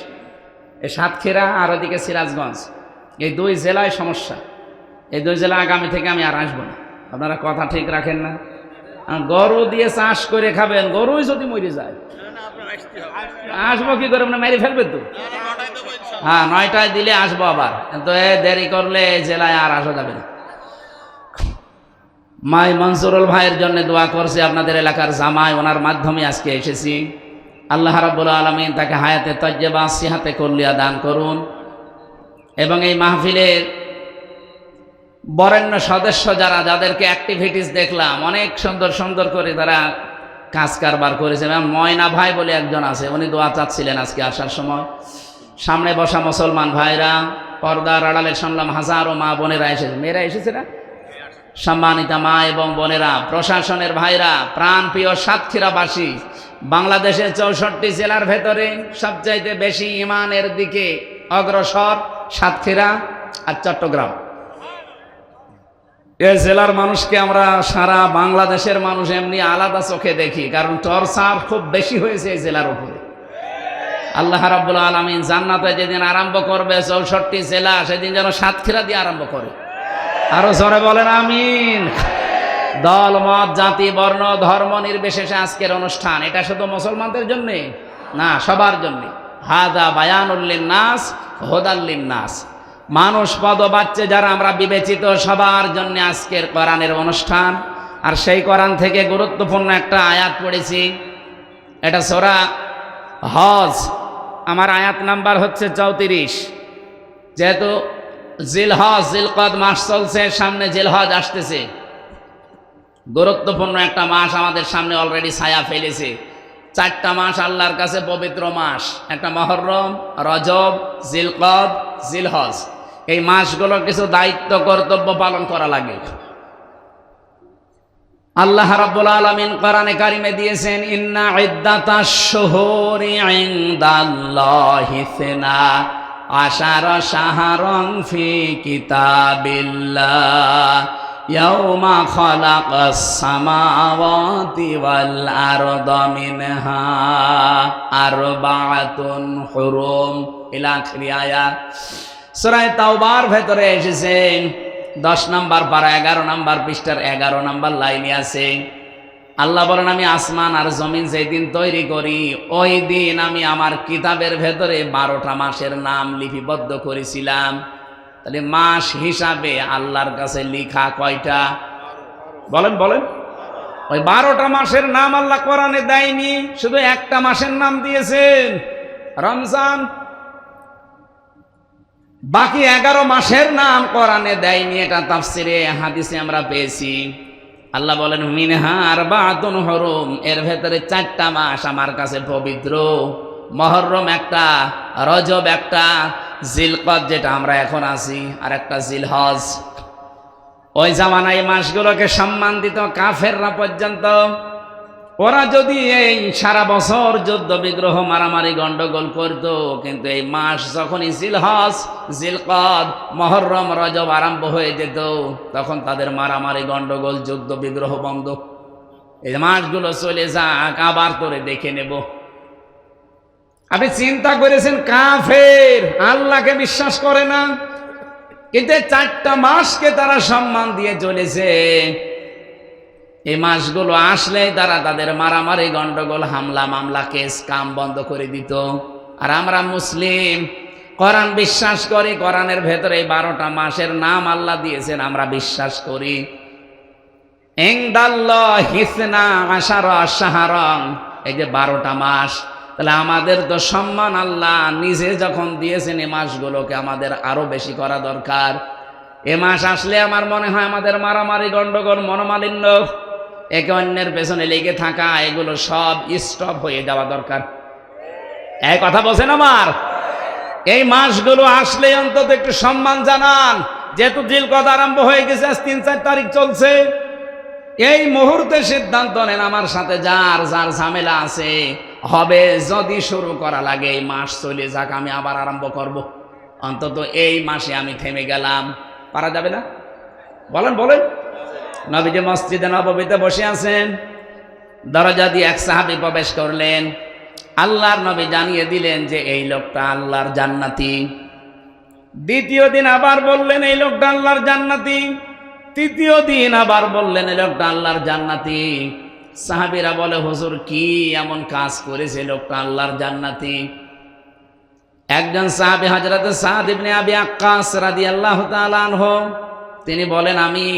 এই সাতক্ষীরা আর ওদিকে সিরাজগঞ্জ, এই 2 জেলায় সমস্যা। এই 2 জেলা আগামী থেকে আমি আর আসবো না। আপনারা কথা ঠিক রাখেন না। গরু দিয়ে চাষ করে খাবেন, গরুই যদি মরে যায় আসবো কি করে? মানে মেরে ফেলবে তো। হ্যাঁ, 9টায় দিলে আসবো আবার, কিন্তু দেরি করলে জেলায় আর আসা যাবে না। মাই মনসুরুল ভাইয়ের জন্য দোয়া করছে আপনাদের এলাকার জামাই, ওনার মাধ্যমে আজকে এসেছি। আল্লাহ রাব্বুল আলামিন তাকে হায়াতে তাজ্জেবা সিহাতে কল্লিয়া দান করুন। এবং এই মাহফিলের বরেণ্য সদস্য যাদেরকে অ্যাক্টিভিটিস দেখলাম, অনেক সুন্দর করে তারা কাজ কারবার করেছে। এবং ময়না ভাই বলে একজন আছে, উনি দোয়া চাচ্ছিলেন আজকে আসার সময়। সামনে বসা মুসলমান ভাইরা, পর্দার আড়ালে শুনলাম হাজারো মা বোনেরা এসেছে, মেয়েরা এসেছে না, সম্মানিতা মা এবং বোনেরা, প্রশাসনের ভাইরা, প্রাণপ্রিয় সাতক্ষীরাবাসী, বাংলাদেশের 64 জেলার ভেতরে সবচাইতে বেশি ইমানের দিকে অগ্রসর সাতক্ষীরা আর চট্টগ্রাম। এই জেলার মানুষকে আমরা সারা বাংলাদেশের মানুষ এমনি আলাদা চোখে দেখি, কারণ টর্চার খুব বেশি হয়েছে এই জেলার উপরে। আল্লাহ রাব্বুল আলামিন জান্নাতে যেদিন আরম্ভ করবে 64 জেলা, সেদিন যেন সাতক্ষীরা দিয়ে আরম্ভ করে। আরো জোরে বলেন আমিন। দল মত জাতি বর্ণ ধর্ম নির্বিশেষে আজকের অনুষ্ঠান, এটা শুধু মুসলমানদের জন্য না, সবার জন্য। হাদা বায়ানুল লিন্নাস হুদাল লিন্নাস, মানুষ পদ বাচ্চা যারা আমরা বিবেচিত, সবার জন্য আজকের কোরআনের অনুষ্ঠান। আর সেই কোরআন থেকে গুরুত্বপূর্ণ একটা আয়াত পড়েছি, এটা সূরা হজ, আমার আয়াত নাম্বার হচ্ছে 34। যেহেতু জিলহজ জিলকদ মাস চলছে, সামনে জিলহজ আসতেছে, গুরুত্বপূর্ণ একটা মাস আমাদের সামনে অলরেডি ছায়া ফেলেছে। 4টা মাস আল্লাহর কাছে পবিত্র মাস, একটা মুহররম, রজব, জিলকদ, জিলহজ। এই মাসগুলো কিছু দায়িত্ব কর্তব্য পালন করা লাগে। আল্লাহ রাব্বুল আলামিন কোরআনে কারিমে দিয়েছেন, ইন্না ইদ্দাতাশ শুহুরি ইনদাল্লাহি ইসনা আশারা শাহরান ফি কিতাবিল্লাহ ইয়াউমা খালাকাস সামাওয়াতি ওয়াল আরদা মিনহা আরবাআতুন হুরুম ইলা আখিরি আয়াত। সূরা তাওবার ভেতরে এসেছে 10 নম্বর পারা 11 নম্বর পৃষ্ঠার 11 নম্বর লাইনে আছে। আল্লাহ বলেন, আমি আসমান আর জমিন যেদিন তৈরি করি ওই দিন আমি আমার কিতাবের ভেতরে 12টা মাসের নাম লিপিবদ্ধ করেছিলাম। তাহলে মাস হিসাবে আল্লাহর কাছে লিখা কয়টা? বলেন বলেন। ওই 12টা মাসের নাম আল্লাহ কোরআনে দেয়নি, শুধু একটা মাসের নাম দিয়েছেন, রমজান। বাকি 11 মাসের নাম কোরআনে দেয়নি। এটা তাফসিরে হাদিসে আমরা পেয়েছি। আল্লাহ বলেন, মিনহা আরবাআতুন হুরুম, এর ভেতরে 4টা মাস আমার কাছে পবিত্র। মুহররম একটা, রজব একটা, জিলকদ যেটা আমরা এখন আছি, আর একটা জিলহজ। ওই জামানায় মাসগুলোকে সম্মান দিত কাফেররা পর্যন্ত। ওরা যদি এই সারা বছর যুদ্ধ বিগ্রহ মারামারি গন্ডগোল করত, কিন্তু এই মাস যখনই জিলহজ, জিলকদ, মুহররম, রজব আরম্ভ হয়ে যেত, তখন তাদের মারামারি গন্ডগোল যুদ্ধ বিগ্রহ বন্ধ। এই মাসগুলো চলে যাক, আবার তোরে দেখে নেব। আপনি চিন্তা করেছেন, কাফের আল্লাহকে বিশ্বাস করে না, কিন্তু 4টা মাসকে তারা সম্মান দিয়ে চলেছে। এই মাসগুলো আসলে তারা তাদের মারামারি গন্ডগোল হামলা মামলা কেস কাম বন্ধ করে দিত। আর আমরা মুসলিম, কোরআন বিশ্বাস করি, কোরআনের ভেতরে এই 12টা মাসের নাম আল্লাহ দিয়েছেন, আমরা বিশ্বাস করি। ইনদাল্লাহি ইসনা আশারা শাহরান, এই যে 12টা মাস, তাহলে আমাদের তো সম্মান আল্লাহ নিজে যখন দিয়েছেন, এই মাসগুলোকে আমাদের আরো বেশি করা দরকার। এ মাস আসলে আমার মনে হয় আমাদের মারামারি গন্ডগোল মনোমালিন্য একে অন্যের পেছনে লেগে থাকা, এগুলো সব স্টপ হয়ে যাওয়া দরকার। এই কথা বলছেন আমার? এই মাসগুলো আসলে অন্তত একটু সম্মান জানান। যেহেতু জিলকদ আরম্ভ হয়ে গেছে, আজ 3-4 তারিখ চলছে, এই মুহূর্তে সিদ্ধান্ত নেন, আমার সাথে যার যার ঝামেলা আছে হবে, যদি শুরু করা লাগে এই মাস চলে যাক, আমি আবার আরম্ভ করব। অন্তত এই মাসে আমি থেমে গেলাম। পারা যাবে না? বলেন বলেন। নবীজি মসজিদে নববীতে বসে আছেন, দরজা দিয়ে এক সাহাবী প্রবেশ করলেন। আল্লাহর নবী জানিয়ে দিলেন যে এই লোকটা আল্লাহর জান্নাতি। দ্বিতীয় দিন আবার বললেন এই লোকটা আল্লাহর জান্নাতি। তৃতীয় দিন আবার বললেন এই লোকটা আল্লাহর জান্নাতি। সাহাবীরা বলে, হুজুর কি এমন কাজ করেছে লোকটা আল্লাহর জান্নাতি? একজন সাহাবী হযরত সাদ ইবনে আবি আক্কাস রাদিয়াল্লাহু তাআলা আনহু, তিনি বলেন, আমি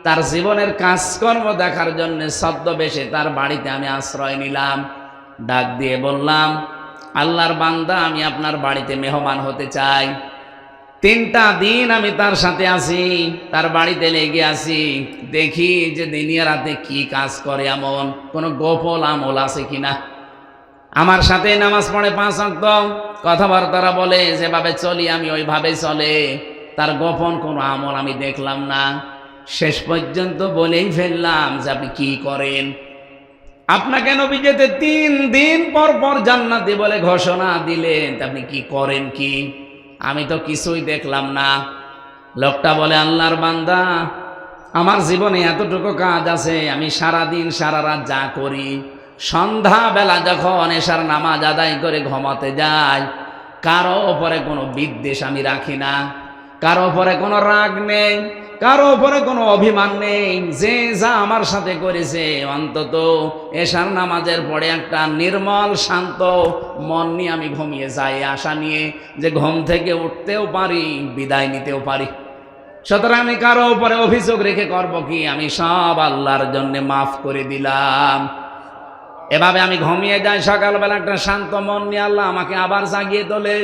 তার জীবনের কাজকর্ম দেখার জন্য ছদ্মবেশে তার বাড়িতে আমি আশ্রয় নিলাম। ডাক দিয়ে বললাম, আল্লাহর বান্দা, আমি আপনার বাড়িতে মেহমান হতে চাই। 3টা দিন আমি তার সাথে আছি, তার বাড়িতে লেগে আছি, দেখি যে দিনে রাতে কি কাজ করে, এমন কোনো গোপন আমল আছে কিনা। আমার সাথে নামাজ পড়ে 5 ওয়াক্ত, কথাবার্তা বলে, যেভাবে চলি আমি ওইভাবে চলে, তার গোপন কোনো আমল আমি দেখলাম না। শেষ পর্যন্ত বলেই ফেললাম যে আপনি কি করেন? আপনাকে নবী যেতে 3 দিন পর পর জান্নাতি বলে ঘোষণা দিলেন, আপনি কি করেন? কি আমি তো কিছুই দেখলাম না। লোকটা বলে, আল্লাহর বান্দা, আমার জীবনে এতটুকু কাজ আছে, আমি সারা দিন সারা রাত যা করি, সন্ধ্যাবেলা যখন এশার নামাজ আদায় করে ঘুমাতে যাই, কারো ওপরে কোনো বিদ্বেষ আমি রাখি না, কারো ওপরে কোনো রাগ নেই, কারো ওপরে কোনো অভিমান নেই। যে যা আমার সাথে করেছে, অন্তত এশার নামাজের পরে একটা নির্মল শান্ত মন নিয়ে আমি ঘুমিয়ে যাই, আশা নিয়ে যে ঘুম থেকে উঠতেও পারি, বিদায় নিতেও পারি। সুতরাং আমি কারো উপরে অভিযোগ রেখে করব কি? আমি সব আল্লাহর জন্য মাফ করে দিলাম। এভাবে আমি ঘুমিয়ে যাই, সকালবেলা একটা শান্ত মন নিয়ে আল্লাহ আমাকে আবার জাগিয়ে তোলে।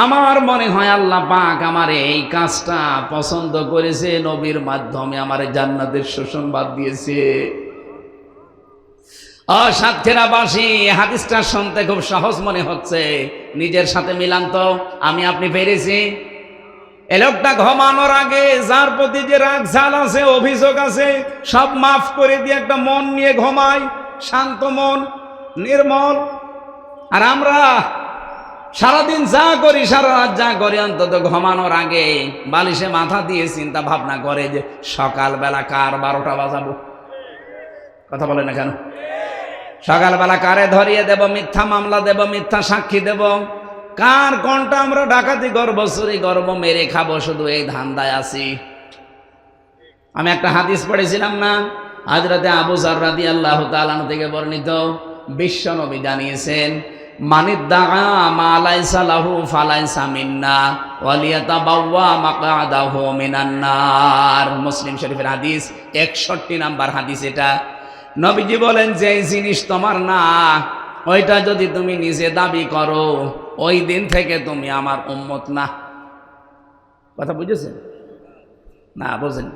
আমার মনে হয় আল্লাহ পাক আমার এই কাজটা পছন্দ করেছে, নবীর মাধ্যমে আমার জান্নাতের সুসংবাদ দিয়েছে। সাতক্ষীরাবাসী, হাদিসটা শুনতে খুব সহজ মনে হচ্ছে, নিজের সাথে মিলান তো। আমি আপনি পেরেছি? এ লোকটা ঘুমানোর আগে যার প্রতি যে রাগ ঝাল আছে, অভিযোগ আছে, সব মাফ করে দিয়ে একটা মন নিয়ে ঘুমায়, শান্ত মন, নির্মল। আর আমরা সারাদিন যা করি, সারা রাত যা করি, অন্তত ঘুমানোর আগে বালিশে মাথা দিয়ে চিন্তা ভাবনা করে যে সকালবেলা কার 12টা বাজাবো। কথা বলে না কেন? সকালবেলা কারে ধরিয়ে দেব, মিথ্যা মামলা দেব, মিথ্যা সাক্ষী দেব, কার কোনটা আমরা ডাকাতি করবো, চুরি করবো, মেরে খাবো, শুধু এই ধান্দায় আছি। আমি একটা হাদিস পড়েছিলাম না, হযরতে আবু যর রাদিয়াল্লাহু তাআলা থেকে বর্ণিত, বিশ্ব নবী জানিয়েছেন, মানিদ্দাআ মা লাইসা লাহু ফালাইসা মিন্না ওয়ালিয়াতাবাওয়া মাকআদাহু মিনান নার। মুসলিম শরীফের হাদিস, 61 নাম্বার হাদিস এটা। নবীজি বলেন, যে জিনিস তোমার না, ওইটা যদি তুমি নিজে দাবি করো, ওই দিন থেকে তুমি আমার উম্মত না। কথা বুঝেছেন না? বোঝেন?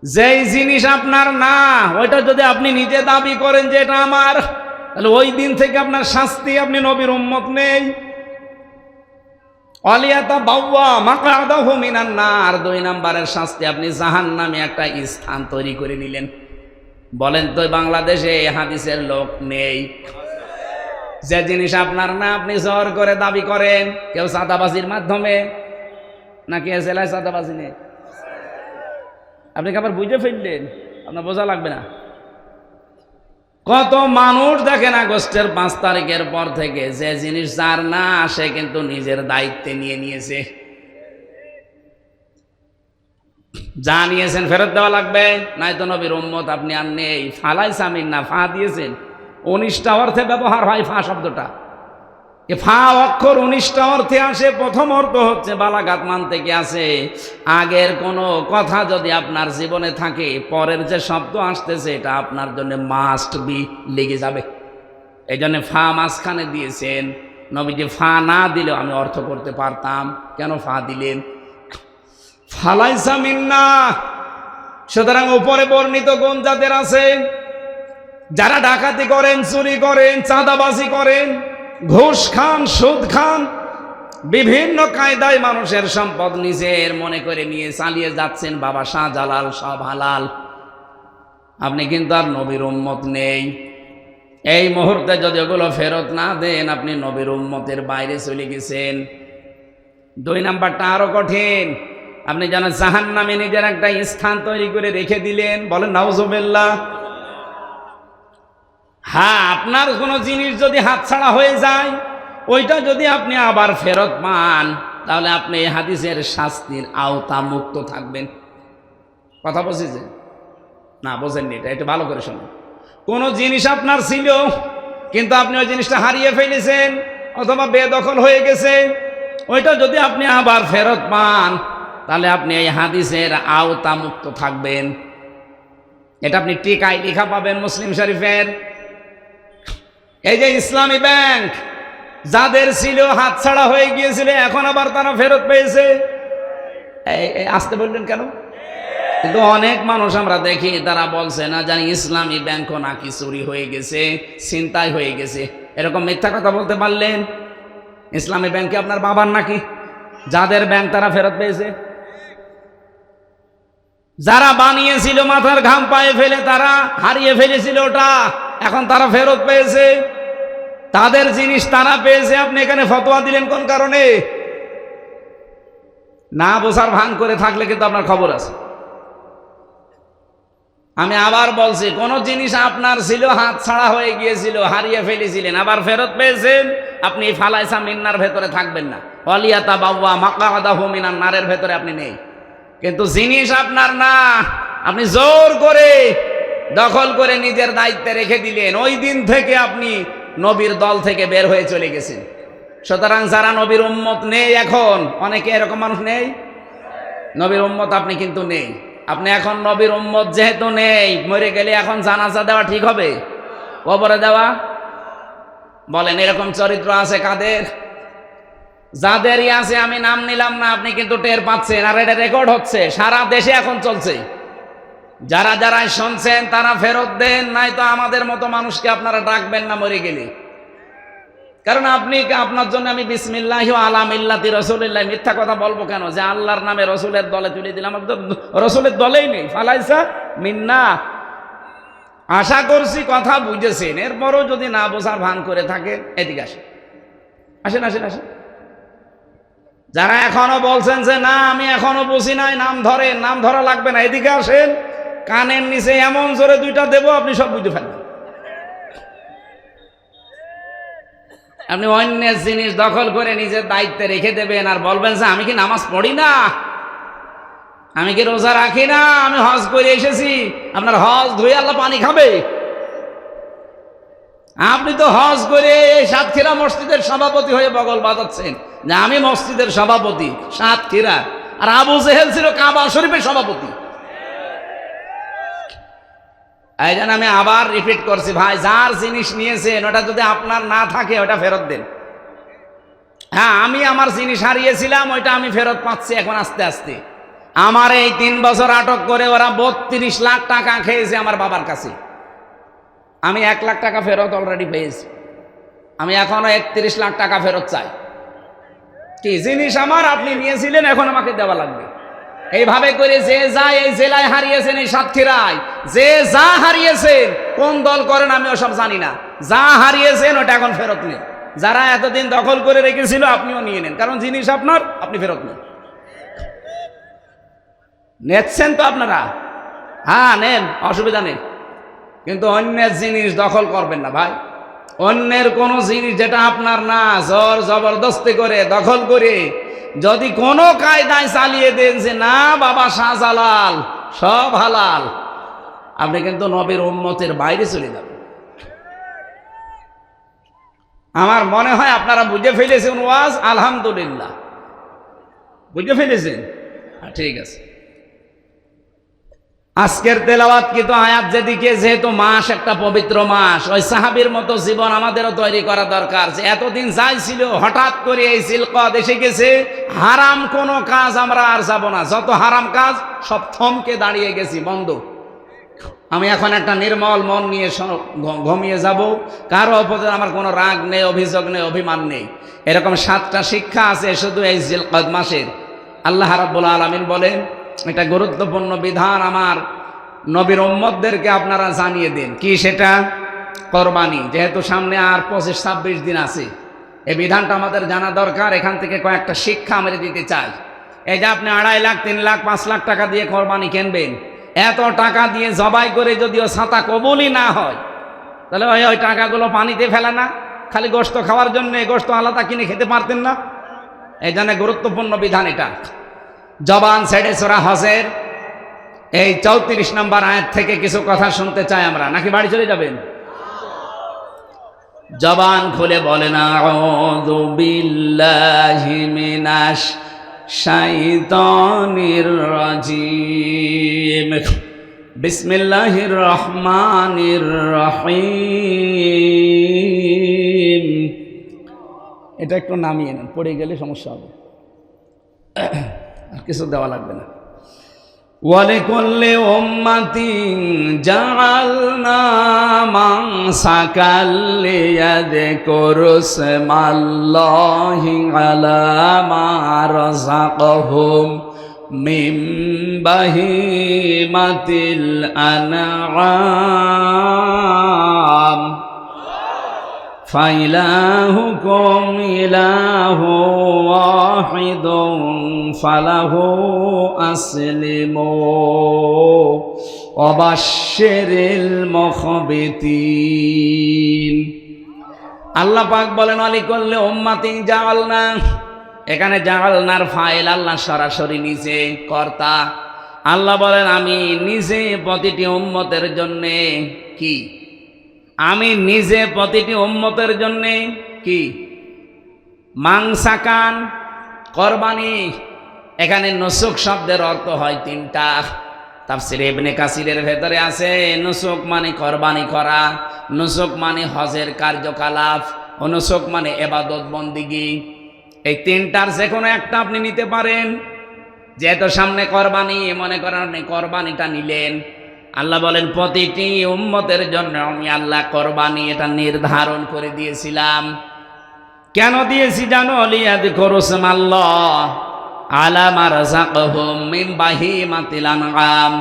যেই জিনিস আপনার না, ওইটা যদি আপনি নিজে দাবি করেন যে এটা আমার, তাহলে ওই দিন থেকে আপনার শাস্তি, আপনি নবীর উম্মত নেই। ওয়ালিয়াতাবাওয়া মাকআদাহু মিনান নার, 2 নম্বরের শাস্তি, আপনি জাহান্নামে একটা স্থান তৈরি করে নিলেন। বলেন তো বাংলাদেশে এই হাদিসের লোক নেই? যে জিনিস আপনার না, আপনি জোর করে দাবি করেন, কেউ চাঁদাবাজির মাধ্যমে, নাকি জেলায় চাঁদাবাজি নেই? আপনি আবার বুঝে ফেললেন, আপনার বোঝা লাগবে না। কত মানুষ দেখেন আগস্টের 5 তারিখের পর থেকে যে জিনিস যার না, সে কিন্তু নিজের দায়িত্বে নিয়ে নিয়েছে। যা নিয়েছেন ফেরত দেওয়া লাগবে, নাই তো নবীর উম্মত আপনি আর নেই। ফালাইসা মিন্না, ফা দিয়েছেন, 19টা অর্থে ব্যবহার হয় ফা শব্দটা। এ ফা অক্ষর 19টা অর্থে আসে। প্রথম অর্থ হচ্ছে বালাগাত মান থেকে আসে। আগের কোনো কথা যদি আপনার জীবনে থাকে, পরের যে শব্দ আসতেছে এটা আপনার জন্য মাস্ট বি, লেগে যাবে। এই জন্য ফা মাঝখানে দিয়েছেন। নবীজি ফা না দিলেও আমি অর্থ করতে পারতাম, কেন ফা দিলেন? ফালাইসা মিন্না। সুতরাং উপরে বর্ণিত গুণ যাদের আছে, যারা ডাকাতি করেন, চুরি করেন, চাঁদাবাজি করেন, ঘুষ খান, সুদ খান, বিভিন্ন কায়দায় মানুষের সম্পদ নিজের মনে করে নিয়ে চালিয়ে যাচ্ছেন, বাবা শাহজালাল সব হালাল, আপনি কিন্তু আর নবীর উম্মত নেই। এই মুহূর্তে যদি ওগুলো ফেরত না দেন, আপনি নবীর উম্মতের বাইরে চলে গেছেন। 2 নাম্বারটা আরো কঠিন। আপনি যেন জাহান্নামে নিজের একটা স্থান তৈরি করে রেখে দিলেন। বলেন নাউজুবিল্লাহ। হ্যাঁ, আপনার কোনো জিনিস যদি হাতছাড়া হয়ে যায়, ওইটা যদি আপনি আবার ফেরত পান, তাহলে আপনি এই হাদিসের শাস্তির আওতা মুক্ত থাকবেন। কথা বুঝেছেন না? বোঝেননি? এটা একটু ভালো করে শুনুন। কোনো জিনিস আপনার ছিল, কিন্তু আপনি ওই জিনিসটা হারিয়ে ফেলেছেন অথবা বেদখল হয়ে গেছে, ওইটা যদি আপনি আবার ফেরত পান, তাহলে আপনি এই হাদিসের আওতা মুক্ত থাকবেন। এটা আপনি টিকায় লেখা পাবেন মুসলিম শরীফের। এই যে ইসলামী ব্যাংক যাদের ছিল, হাতছাড়া হয়ে গিয়েছিল, এখন আবার তারা ফেরত পেয়েছে। আসতে বললেন কেন? কিন্তু অনেক মানুষ আমরা দেখি, তারা বলছে না জানি ইসলামী ব্যাংকও নাকি চুরি হয়ে গেছে, ছিনতাই হয়ে গেছে। এরকম মিথ্যা কথা বলতে পারলেন? ইসলামী ব্যাংকে আপনার বাবার নাকি? যাদের ব্যাংক তারা ফেরত পেয়েছে। যারা বানিয়েছিল মাথার ঘাম পায়ে ফেলে, তারা হারিয়ে ফেলেছিল ওটা, এখন তারা ফেরত পেয়েছে। তাদের জিনিস তারা পেয়েছে, আপনি এখানে ফতোয়া দিলেন কোন কারণে? না বোঝার ভান করে থাকলে কিন্তু আপনার খবর আছে। আমি আবার বলছি, কোন জিনিস আপনার ছিল, হাত ছাড়া হয়ে গিয়েছিল, হারিয়ে ফেলেছিলেন, আবার ফেরত পেয়েছেন, আপনি ফালাইসা মিন্নার ভেতরে থাকবেন না। ওয়ালিয়াতাবাওয়া মাকআদাহু মিনান নারের ভেতরে আপনি নেই। কিন্তু জিনিস আপনার না, আপনি জোর করে দখল করে নিজের দায়িত্বে রেখে দিলেন, ওই দিন থেকে আপনি নবীর দল থেকে বের হয়ে চলে গেছেন। সুতরাং যারা নবীর উম্মত নেই, এখন অনেকে এরকম মানুষ নেই, নবীর উম্মত আপনি কিন্তু নেই। আপনি এখন নবীর উম্মত যেহেতু নেই, মরে গেলে এখন জানাজা দেওয়া ঠিক হবে? কবরে দেওয়া? বলেন এরকম চরিত্র আছে কাদের? যাদেরই আছে, আমি নাম নিলাম না, আপনি কিন্তু টের পাচ্ছেন, আর এটা রেকর্ড হচ্ছে, সারা দেশে এখন চলছে। যারা যারা শুনছেন তারা ফেরত দেন, নাই তো আমাদের মতো মানুষকে আপনারা ডাকবেন না মরে গেলে। কারণ আপনার জন্য আমি বিসমিল্লাহি ওয়া আলা মিল্লাতি রাসূলিল্লাহ মিথ্যা কথা বলবো কেন? যে আল্লাহর নামে রসুলের দলে তুলে দিলাম, আমি তো রসুলের দলেই নেই। ফালাইসা মিন্না। আশা করছি কথা বুঝেছেন। এরপরও যদি না বোঝার ভান করে থাকেন, এদিকে আসেন, আসেন আসেন আসেন। যারা এখনো বলছেন যে না আমি এখনো বুঝি নাই, নাম ধরেন, নাম ধরা লাগবে না, এদিকে আসেন। কানের নিচে এমন জোরে দুইটা দেব, আপনি সব বুঝে ফেলবেন। আপনি অন্যের জিনিস দখল করে নিজের দায়িত্বে রেখে দেবেন আর বলবেন যে আমি কি নামাজ পড়ি না, আমি কি রোজা রাখি না, আমি হজ করে এসেছি। আপনার হজ ধুয়ে আল্লাহ পানি খাবে? আপনি তো হজ করে সাতক্ষীরা মসজিদের সভাপতি হয়ে বগল বাজাচ্ছেন যে আমি মসজিদের সভাপতি সাতক্ষীরা, আর আবু জেহেল ছিল কাবা শরীফের সভাপতি। এই জন্য আমি আবার রিপিট করছি, ভাই যার জিনিস নিয়েছেন ওটা যদি আপনার না থাকে ওটা ফেরত দেন। হ্যাঁ, আমি আমার জিনিস হারিয়েছিলাম, ওইটা আমি ফেরত পাচ্ছি এখন আস্তে আস্তে। আমার এই 3 বছর আটক করে ওরা 32 লাখ টাকা খেয়েছে আমার বাবার কাছে। আমি 1 লাখ টাকা ফেরত অলরেডি পেয়েছি। আমি এখনো 31 লাখ টাকা ফেরত চাই। কি জিনিস আমার, আপনি নিয়েছিলেন, এখন আমাকে দেওয়া লাগবে। এইভাবে করে যে যা এই জেলায় হারিয়েছেন, এই সাতক্ষীরায় যে যা হারিয়েছেন, কোন দল করেন আমি ওসব জানি না, যা হারিয়েছেন ওটা এখন ফেরত নেন। যারা এতদিন দখল করে রেখেছিল আপনিও নিয়ে নেন, কারণ জিনিস আপনার, আপনি ফেরত নেন। নেচ্ছেন তো আপনারা? হ্যাঁ নেন, অসুবিধা নেই, কিন্তু অন্যের জিনিস দখল করবেন না ভাই। অন্যের কোনো জিনিস যেটা আপনার না, জোর জবরদস্তি করে দখল করে যদি কোনো কায়দায় চালিয়ে দেন যে না বাবা শাহজালাল সব হালাল, আপনি কিন্তু নবীর উম্মতের বাইরে চলে যাবেন। আমার মনে হয় আপনারা বুঝে ফেলেছেন ওয়াজ, আলহামদুলিল্লাহ বুঝে ফেলেছেন। ঠিক আছে, আজকের তেলাওয়াত কিন্তু আয়াত যেদিকে, যেহেতু মাস একটা পবিত্র মাস, ওই সাহাবীর মতো জীবন আমাদেরও তৈরি করা দরকার। যে এতদিন যাই ছিল, হঠাৎ করে এই জিলকদ এসে গেছে, হারাম কোনো কাজ আমরা আর যাব না। যত হারাম কাজ সব থমকে দাঁড়িয়ে গেছি, বন্ধ। আমি এখন একটা নির্মল মন নিয়ে ঘুমিয়ে যাব। কারো উপরে আমার কোনো রাগ নেই, অভিযোগ নেই, অভিমান নেই। এরকম 7টা শিক্ষা আছে শুধু এই জিলকদ মাসের। আল্লাহ রাব্বুল আলামিন বলেন, এটা গুরুত্বপূর্ণ বিধান আমার নবীর উম্মতদেরকে আপনারা জানিয়ে দিন। কি সেটা? কোরবানি। যেহেতু সামনে আর 25-26 দিন আছে, এই বিধানটা আমাদের জানা দরকার। এখান থেকে কয়েকটা শিক্ষা আমরা দিতে চাই। এই যে আপনি 2.5 লাখ, 3 লাখ, 5 লাখ টাকা দিয়ে কোরবানি কিনবেন, এত টাকা দিয়ে জবাই করে যদিও ছাতা কবুলই না হয়, তাহলে ওই টাকাগুলো পানিতে ফেলে না? খালি গোশত খাওয়ার জন্য গোশত আলাদা কিনে খেতে পারতেন না? এই জন্য গুরুত্বপূর্ণ বিধান এটা। জবান ছেড়ে সূরা হজের এই 34 নম্বর আয়াত থেকে কিছু কথা শুনতে চাই আমরা, নাকি বাড়ি চলে যাবেন? জবান খুলে বলেন আউযু বিল্লাহি মিনাশ শাইতানির রাজিম, বিসমিল্লাহির রহমানির রহিম। এটা একটু নামিয়ে নেন, পড়ে গেলে সমস্যা হবে, কিছু দেওয়া লাগবে না। ওয়ালিকুল্লি উম্মাতিন জাআলনা মানসাকাল লিয়াযকুরু ইসমাল্লাহি আলা মা রাযাকাহুম মিন বাহিমাতিল আনআম ফাইলাহুকুম ইলাহু ওয়াহিদুন ফালাহু আসলিমু ওয়াবাশশিরিল মুখবিতিন। আল্লাহ পাক বলেন আলিকুল্লি উম্মাতিন জাআলনা। এখানে জাআলনার ফাইল আল্লাহ সরাসরি নিজে কর্তা। আল্লাহ বলেন আমি নিজে প্রতিটি উম্মতের জন্য কি, আমি নিজে প্রতিটি উম্মতের জন্য কি, মাংসাকান, কোরবানি। এখানে নুসুক শব্দের অর্থ হয় 3টা। তাফসীর ইবনে কাসিরের ভেতরে আছে নুসুক মানে কোরবানি করা, নুসুক মানে হজের কার্যকলাপ, ও নুসুক মানে ইবাদত বন্দিগি। এই 3টার যে কোনো একটা আপনি নিতে পারেন। যেহেতু সামনে কোরবানি, মনে করেন আপনি কোরবানিটা নিলেন। আল্লাহ বলেন প্রতিটি উম্মতের জন্য আমি আল্লাহ কোরবানি এটা নির্ধারণ করে দিয়েছিলাম। কেন দিয়েছি জানো? লিয়াযকুরু ইসমাল্লাহ আলা মা রাযাকাহুম মিন বাহিমাতিল আনআম।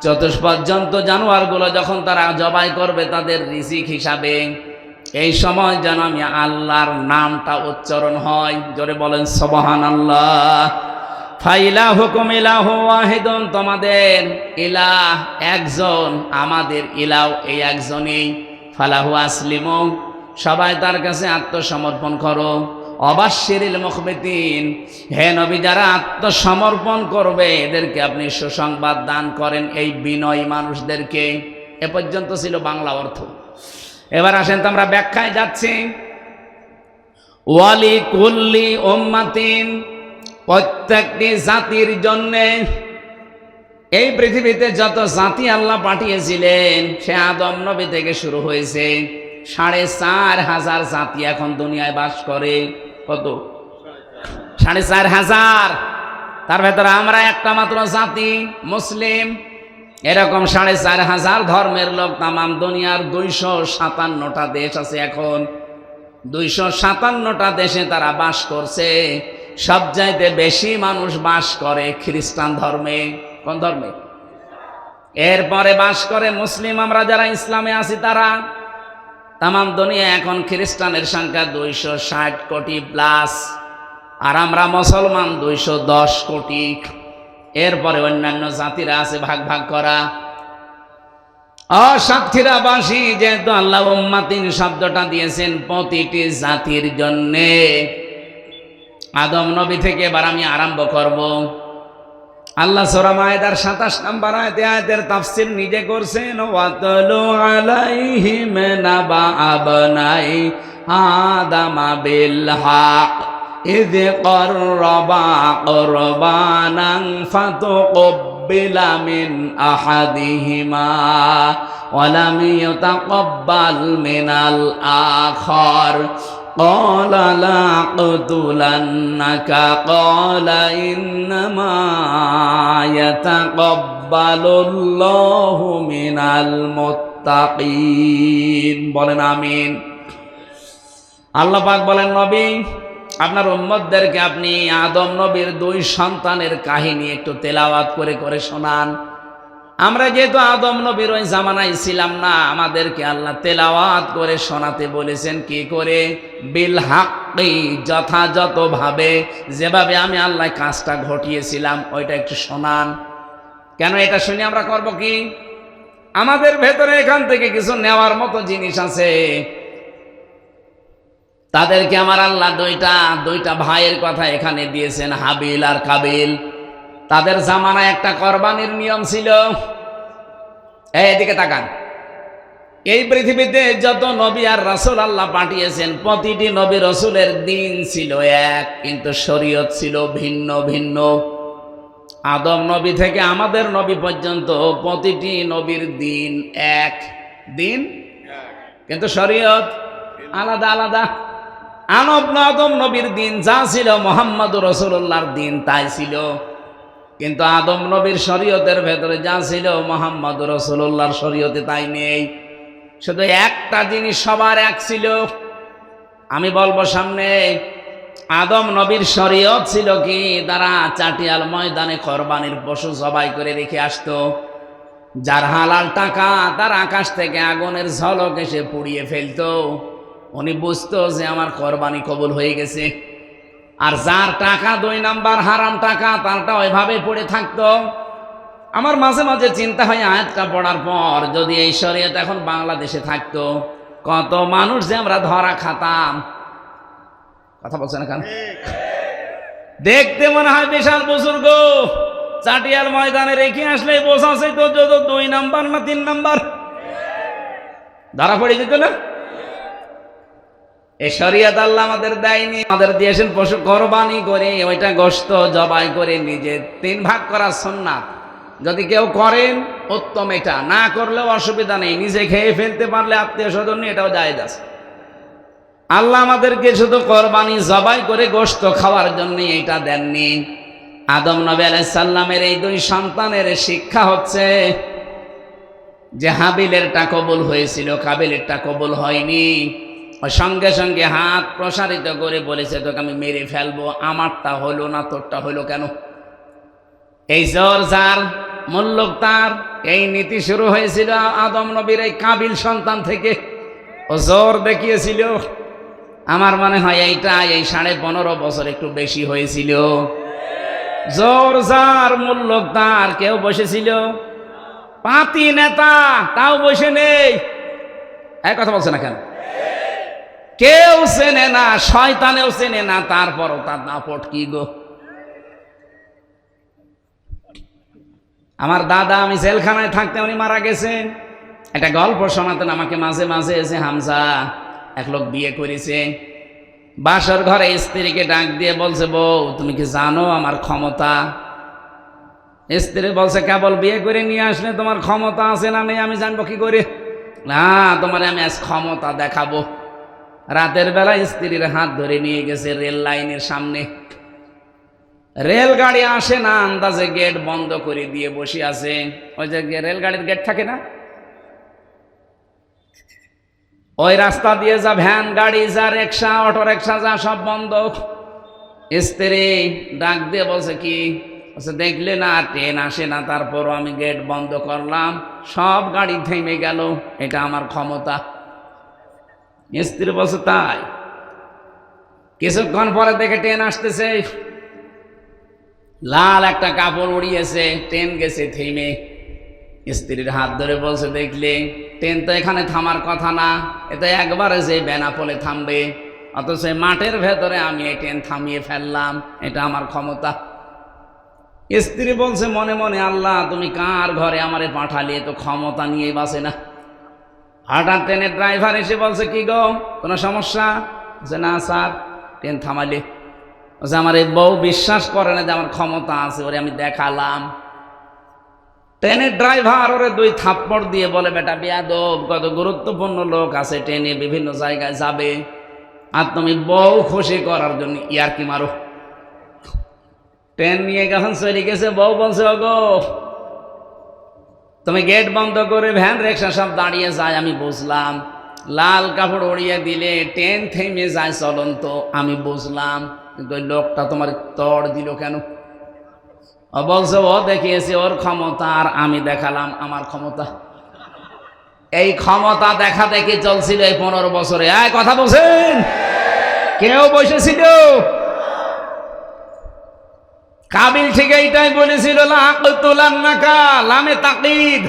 চতুষ্পর্যন্ত জানোয়ারগুলো যখন তারা জবাই করবে তাদের রিজিক হিসাবে, এই সময় যেন আমি আল্লাহর নামটা উচ্চারণ হয়। জোরে বলেন সুবহানাল্লাহ। ফাইলাহুকুম ইলাহু ওয়াহিদুন, তোমাদের ইলাহ একজন, আমাদের ইলাহ এই একজনই। ফালাহু আসলিমু, সবাই তার কাছে আত্মসমর্পণ করো। অবাশশিরিল মুখবিতিন, হে নবী যারা আত্মসমর্পণ করবে এদেরকে আপনি সুসংবাদ দান করেন, এই বিনয়ী মানুষদেরকে। এ পর্যন্ত ছিল বাংলা অর্থ। এবার আসেন তো আমরা ব্যাখ্যায় যাচ্ছি। ওয়ালি কুল্লি উম্মাতিন, প্রত্যেকটি জাতির জন্যে, এই পৃথিবীতে যত জাতি আল্লাহ পাঠিয়েছিলেন সে আদম নবী থেকে শুরু হয়েছে, ৪৫০০০ জাতি এখন দুনিয়ায় বাস করে। কত? ৪৫০০০। তার ভেতরে আমরা একটা মাত্র জাতি মুসলিম। এরকম ৪৫০০০ ধর্মের লোক তামাম দুনিয়ার ২৫৭টা দেশ আছে। এখন ২৫৭টা দেশে তারা বাস করছে। সবচাইতে বেশি মানুষ বাস করে খ্রিস্টান ধর্মে। কোন ধর্মে? এরপরে বাস করে মুসলিম। আমরা যারা ইসলামে আছি তারা। তামাম দুনিয়া এখন খ্রিস্টানের সংখ্যা ২৬০ কোটি প্লাস, আর আমরা মুসলমান ২১০ কোটি। এরপরে অন্যান্য জাতিরা আছে ভাগ ভাগ করা। সাতক্ষীরাবাসী যেহেতু আল্লাহ উম্মাতিন শব্দটা দিয়েছেন প্রতিটি জাতির জন্যে, আদম নবী থেকে এবার আমি আরম্ভ করব। আল্লাহ সূরা মায়েদার ২৭ নম্বর আয়াতে আয়াতের তাফসীর নিজে করছেন। ওয়াতলু আলাইহিম নাবা আবনাই আদামা বিল হক ইয করবা কুরবানান ফাতুকবিলা মিন আহাদিহিমা ওয়া লাম ইউতাকাব্বাল মিনাল আখার قال لأقتلنك قال إنما يتقبل الله من المتقين। বলেন আমিন। আল্লাহ পাক বলেন, নবী আপনার উম্মতদেরকে আপনি আদম নবীর ২ সন্তানের কাহিনী একটু তেলাওয়াত করে করে শোনান। আমরা যেহেতু আদম নবীর ওই জামানায় ছিলাম না, আমাদেরকে আল্লাহ তেলাওয়াত করে শোনাতে বলেছেন। কি করে? বিল হাক্কি, যথাযথভাবে, যেভাবে আমি আল্লাহ কাজটা ঘটিয়েছিলাম ওইটা একটু শোনান। কেন? এটা শুনে আমরা করব কি? আমাদের ভেতরে এখান থেকে কিছু নেওয়ার মতো জিনিস আছে। তাদেরকে আমার আল্লাহ দুইটা ভাইয়ের কথা এখানে দিয়েছেন, হাবিল আর কাবিল। তাদের জামানায় একটা কোরবানির নিয়ম ছিল। এদিকে তাকান। এই পৃথিবীতে যত নবী আর রাসূল আল্লাহ পাঠিয়েছেন প্রতিটি নবী রাসূলের দিন ছিল এক, কিন্তু শরীয়ত ছিল ভিন্ন ভিন্ন। আদম নবী থেকে আমাদের নবী পর্যন্ত প্রতিটি নবীর দিন এক, দিন কিন্তু শরীয়ত আলাদা আলাদা। আদম নবীর দিন যা ছিল মুহাম্মদুর রাসূলুল্লাহর দিন তাই ছিল, কিন্তু আদম নবীর শরীয়তের ভেতরে যা ছিল মুহাম্মদুর রাসূলুল্লাহর শরীয়তে তাই নেই। শুধু একটা জিনিস সবার এক ছিল। আমি বলবো সামনে, আদম নবীর শরীয়ত ছিল কি? তারা চাটিয়াল ময়দানে কোরবানির পশু জবাই করে রেখে আসতো। যার হালাল টাকা তার আকাশ থেকে আগুনের ঝলক এসে পুড়িয়ে ফেলতো। উনি বুঝতো যে আমার কোরবানি কবুল হয়ে গেছে। আর যার টাকা ২ নাম্বার হারাম টাকা, তারটা ওইভাবে পড়ে থাকতো। আমার মাঝে মাঝে চিন্তা হয়, আয়াতটা পড়ার পর যদি এই শরীয়ত এখন বাংলাদেশে থাকতো, কত মানুষ যে আমরা ধরা খাতাম। কথা বলছেন না কেন? দেখতে মনে হয় বিশাল বুজুর্গ, চাটিয়াল ময়দানে রেখে আসলে বোঝাছে তো ২ নাম্বার না ৩ নাম্বার, ধরা পড়ে যেত না। এই শরীয়ত আল্লাহ আমাদের দেয়নি। আমাদের দিয়েছেন পশু কোরবানি করে, ওইটা গোশত জবাই করে নিজে ৩ ভাগ করা সুন্নাত। যদি কেউ করেন উত্তম, এটা না করলেও অসুবিধা নেই। নিজে খেয়ে ফেলতে পারলে আত্মীয় স্বজন নিয়ে এটাও জায়েজ আছে। আল্লাহ আমাদেরকে শুধু কোরবানি জবাই করে গোশত খাওয়ার জন্য এইটা দেননি। আদম নবী আলাইহিস সালামের এই 2 সন্তানের শিক্ষা হচ্ছে যে হাবিলেরটা কবুল হয়েছিল, কাবিলেরটা কবুল হয়নি। ওই সঙ্গে সঙ্গে হাত প্রসারিত করে বলেছে, তোকে আমি মেরে ফেলবো। আমারটা হলো না, তোরটা হলো কেন? এই জোর যার, মুল্লুক তার। এই নীতি শুরু হয়েছিল আদম নবীর এই কাবিল সন্তান থেকে। ও জোর দেখিয়েছিল। আমার মনে হয় এইটা এই 15.5 বছর একটু বেশি হয়েছিল। জোর যার, মুল্লুক তার। কেউ বসেছিল? পাতি নেতা তাও বসে নেই। এক কথা বলছে না কেন? কেউ চেনে না, শয়তানেও চেনে না, তারপরও তার দাপট কি গো। আমার দাদা, আমি জেলখানায় থাকতে উনি মারা গেছেন। একটা গল্প শোনাতেন আমাকে মাঝে মাঝে, এসে হামজা এক লোক বিয়ে করেছে, বাসর ঘরে স্ত্রীকে ডাক দিয়ে বলছে, বউ তুমি কি জানো আমার ক্ষমতা? স্ত্রী বলছে, কেবল বিয়ে করে নিয়ে আসলে তোমার ক্ষমতা আছে না নেই আমি জানবো কি করে? না, তোমার আমি আজ ক্ষমতা দেখাবো। রাতের বেলা স্ত্রীর হাত ধরে নিয়ে গেছে রেল লাইনের সামনে। রেলগাড়ি আসে না, আন্দাজে গেট বন্ধ করে দিয়ে বসে আছে। ওই যে রেলগাড়ির গেট থাকে না, ওই রাস্তা দিয়ে যা ভ্যান গাড়ি, যা রিক্সা, অটো রিক্সা, যা সব বন্ধ। স্ত্রী ডাক দিয়ে বলছে, কি বলছে, দেখলে না ট্রেন আসে না, তারপরও আমি গেট বন্ধ করলাম, সব গাড়ি থেমে গেল, এটা আমার ক্ষমতা। স্ত্রী বলছে, তাই? কিছুক্ষণ পরে দেখে ট্রেন আসতেছে, লাল একটা কাপড় উড়িয়েছে, ট্রেন গেছে থেমে। স্ত্রীর হাত ধরে বলছে, দেখলে ট্রেন তো এখানে থামার কথা না, এটা একবারে যে বেনাপোলে থামবে, অথচ মাঠের ভেতরে আমি এই ট্রেন থামিয়ে ফেললাম, এটা আমার ক্ষমতা। স্ত্রী বলছে মনে মনে, আল্লাহ তুমি কার ঘরে আমারে পাঠালে, তো ক্ষমতা নিয়ে বাসে না। হঠাৎ ট্রেনের ড্রাইভার এসে বলছে, কি গো কোনো সমস্যা? বলছে, না স্যার, ট্রেন থামালে। বলছে, আমার এই বউ বিশ্বাস করে না যে আমার ক্ষমতা আছে, ওরে আমি দেখালাম। ট্রেনের ড্রাইভার ওরে 2 থাপ্পড় দিয়ে বলে, বেটা বেয়াদব, কত গুরুত্বপূর্ণ লোক আছে ট্রেনে, বিভিন্ন জায়গায় যাবে, আর তুমি বউ খুশি করার জন্য ইয়ারকি মারো। ট্রেন নিয়ে যখন চলে গেছে, বউ বলছে, ওগো তুমি গেট বন্ধ করে ভ্যান রিক্সা সব দাঁড়িয়ে যায়, আমি বুঝলাম। লাল কাপড় উড়িয়ে দিলে ট্রেন থেমে যায় চলন্ত, আমি বুঝলাম, কিন্তু ওই লোকটা তোমার তড় দিল কেন? ও বলছে, ও দেখিয়েছে ওর ক্ষমতা, আর আমি দেখালাম আমার ক্ষমতা। এই ক্ষমতা দেখা দেখি চলছিল এই 15 বছরে। কথা বলছেন? কেউ বসেছিল? কাবিল ঠিক এইটাই বলেছিল, লামে তাকিদ,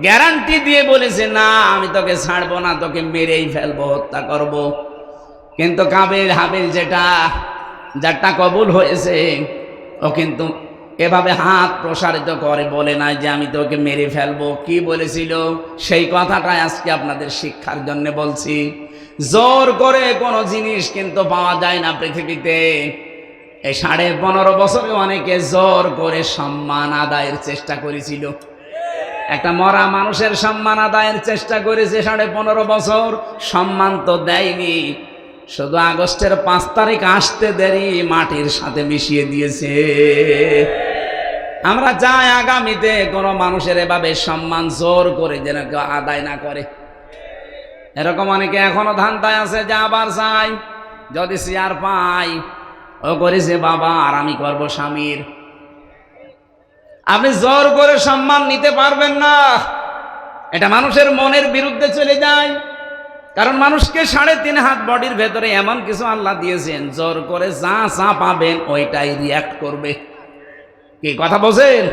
গ্যারান্টি দিয়ে বলেছে, না আমি তোকে ছাড়বো না, তোকে মেরেই ফেলবো, হত্যা করব। কিন্তু কাবিল হাবিল যারটা কবুল হয়েছে, ও কিন্তু এভাবে হাত প্রসারিত করে বলে নাই যে আমি তোকে মেরে ফেলবো। কি বলেছিল? সেই কথাটাই আজকে আপনাদের শিক্ষার জন্য বলছি। জোর করে কোনো জিনিস কিন্তু পাওয়া যায় না পৃথিবীতে। এই 15.5 বছরে অনেকে জোর করে সম্মান আদায়ের চেষ্টা করেছিল। একটা মরা মানুষের সম্মান আদায়ের চেষ্টা করেছে 15.5 বছর, সম্মান তো দেয়নি, শুধু আগস্টের 5 তারিখ আসতে দেরি মাটির সাথে মিশিয়ে দিয়েছে। আমরা চাই আগামীতে কোনো মানুষের এভাবে সম্মান জোর করে যেন কেউ আদায় না করে। এরকম অনেকে এখনো ধান্দায় আছে যে আবার চাই, যদি চেয়ার পাই ও করেছে বাবা আর আমি করবো স্বামীর। আপনি জোর করে সম্মান নিতে পারবেন না, এটা মানুষের মনের বিরুদ্ধে চলে যায়। কারণ মানুষকে 3.5 হাত বডির ভেতরে এমন কিছু আল্লাহ দিয়েছেন, জোর করে যা যা পাবেন ওইটাই রিয়াক্ট করবে। কি কথা বলছেন?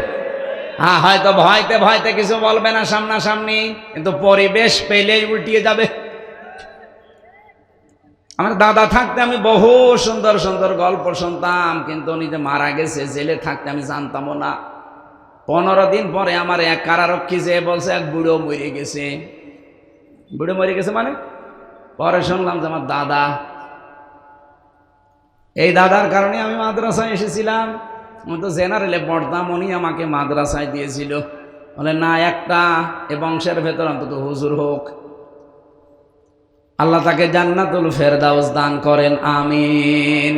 হ্যাঁ, হয়তো ভয়তে ভয়তে কিছু বলবে না সামনাসামনি, কিন্তু পরিবেশ পেলেই উল্টিয়ে যাবে। আমার দাদা থাকতে আমি বহু সুন্দর সুন্দর গল্প শুনতাম, কিন্তু উনি যে মারা গেছে, জেলে থাকতে আমি জানতামও না। 15 দিন পরে আমার এক কারারক্ষী যে বলছে এক বুড়ো মরে গেছে। বুড়ো মরে গেছে মানে? পরে শুনলাম যে আমার দাদা। এই দাদার কারণে আমি মাদ্রাসায় এসেছিলাম। আমি তো জেনারেলে পড়তাম, উনি আমাকে মাদ্রাসায় দিয়েছিল। বলে না, একটা এ বংশের ভেতর অন্তত হুজুর হোক। আল্লাহ তাকে জান্নাতুল ফেরদাউস দান করেন, আমিন।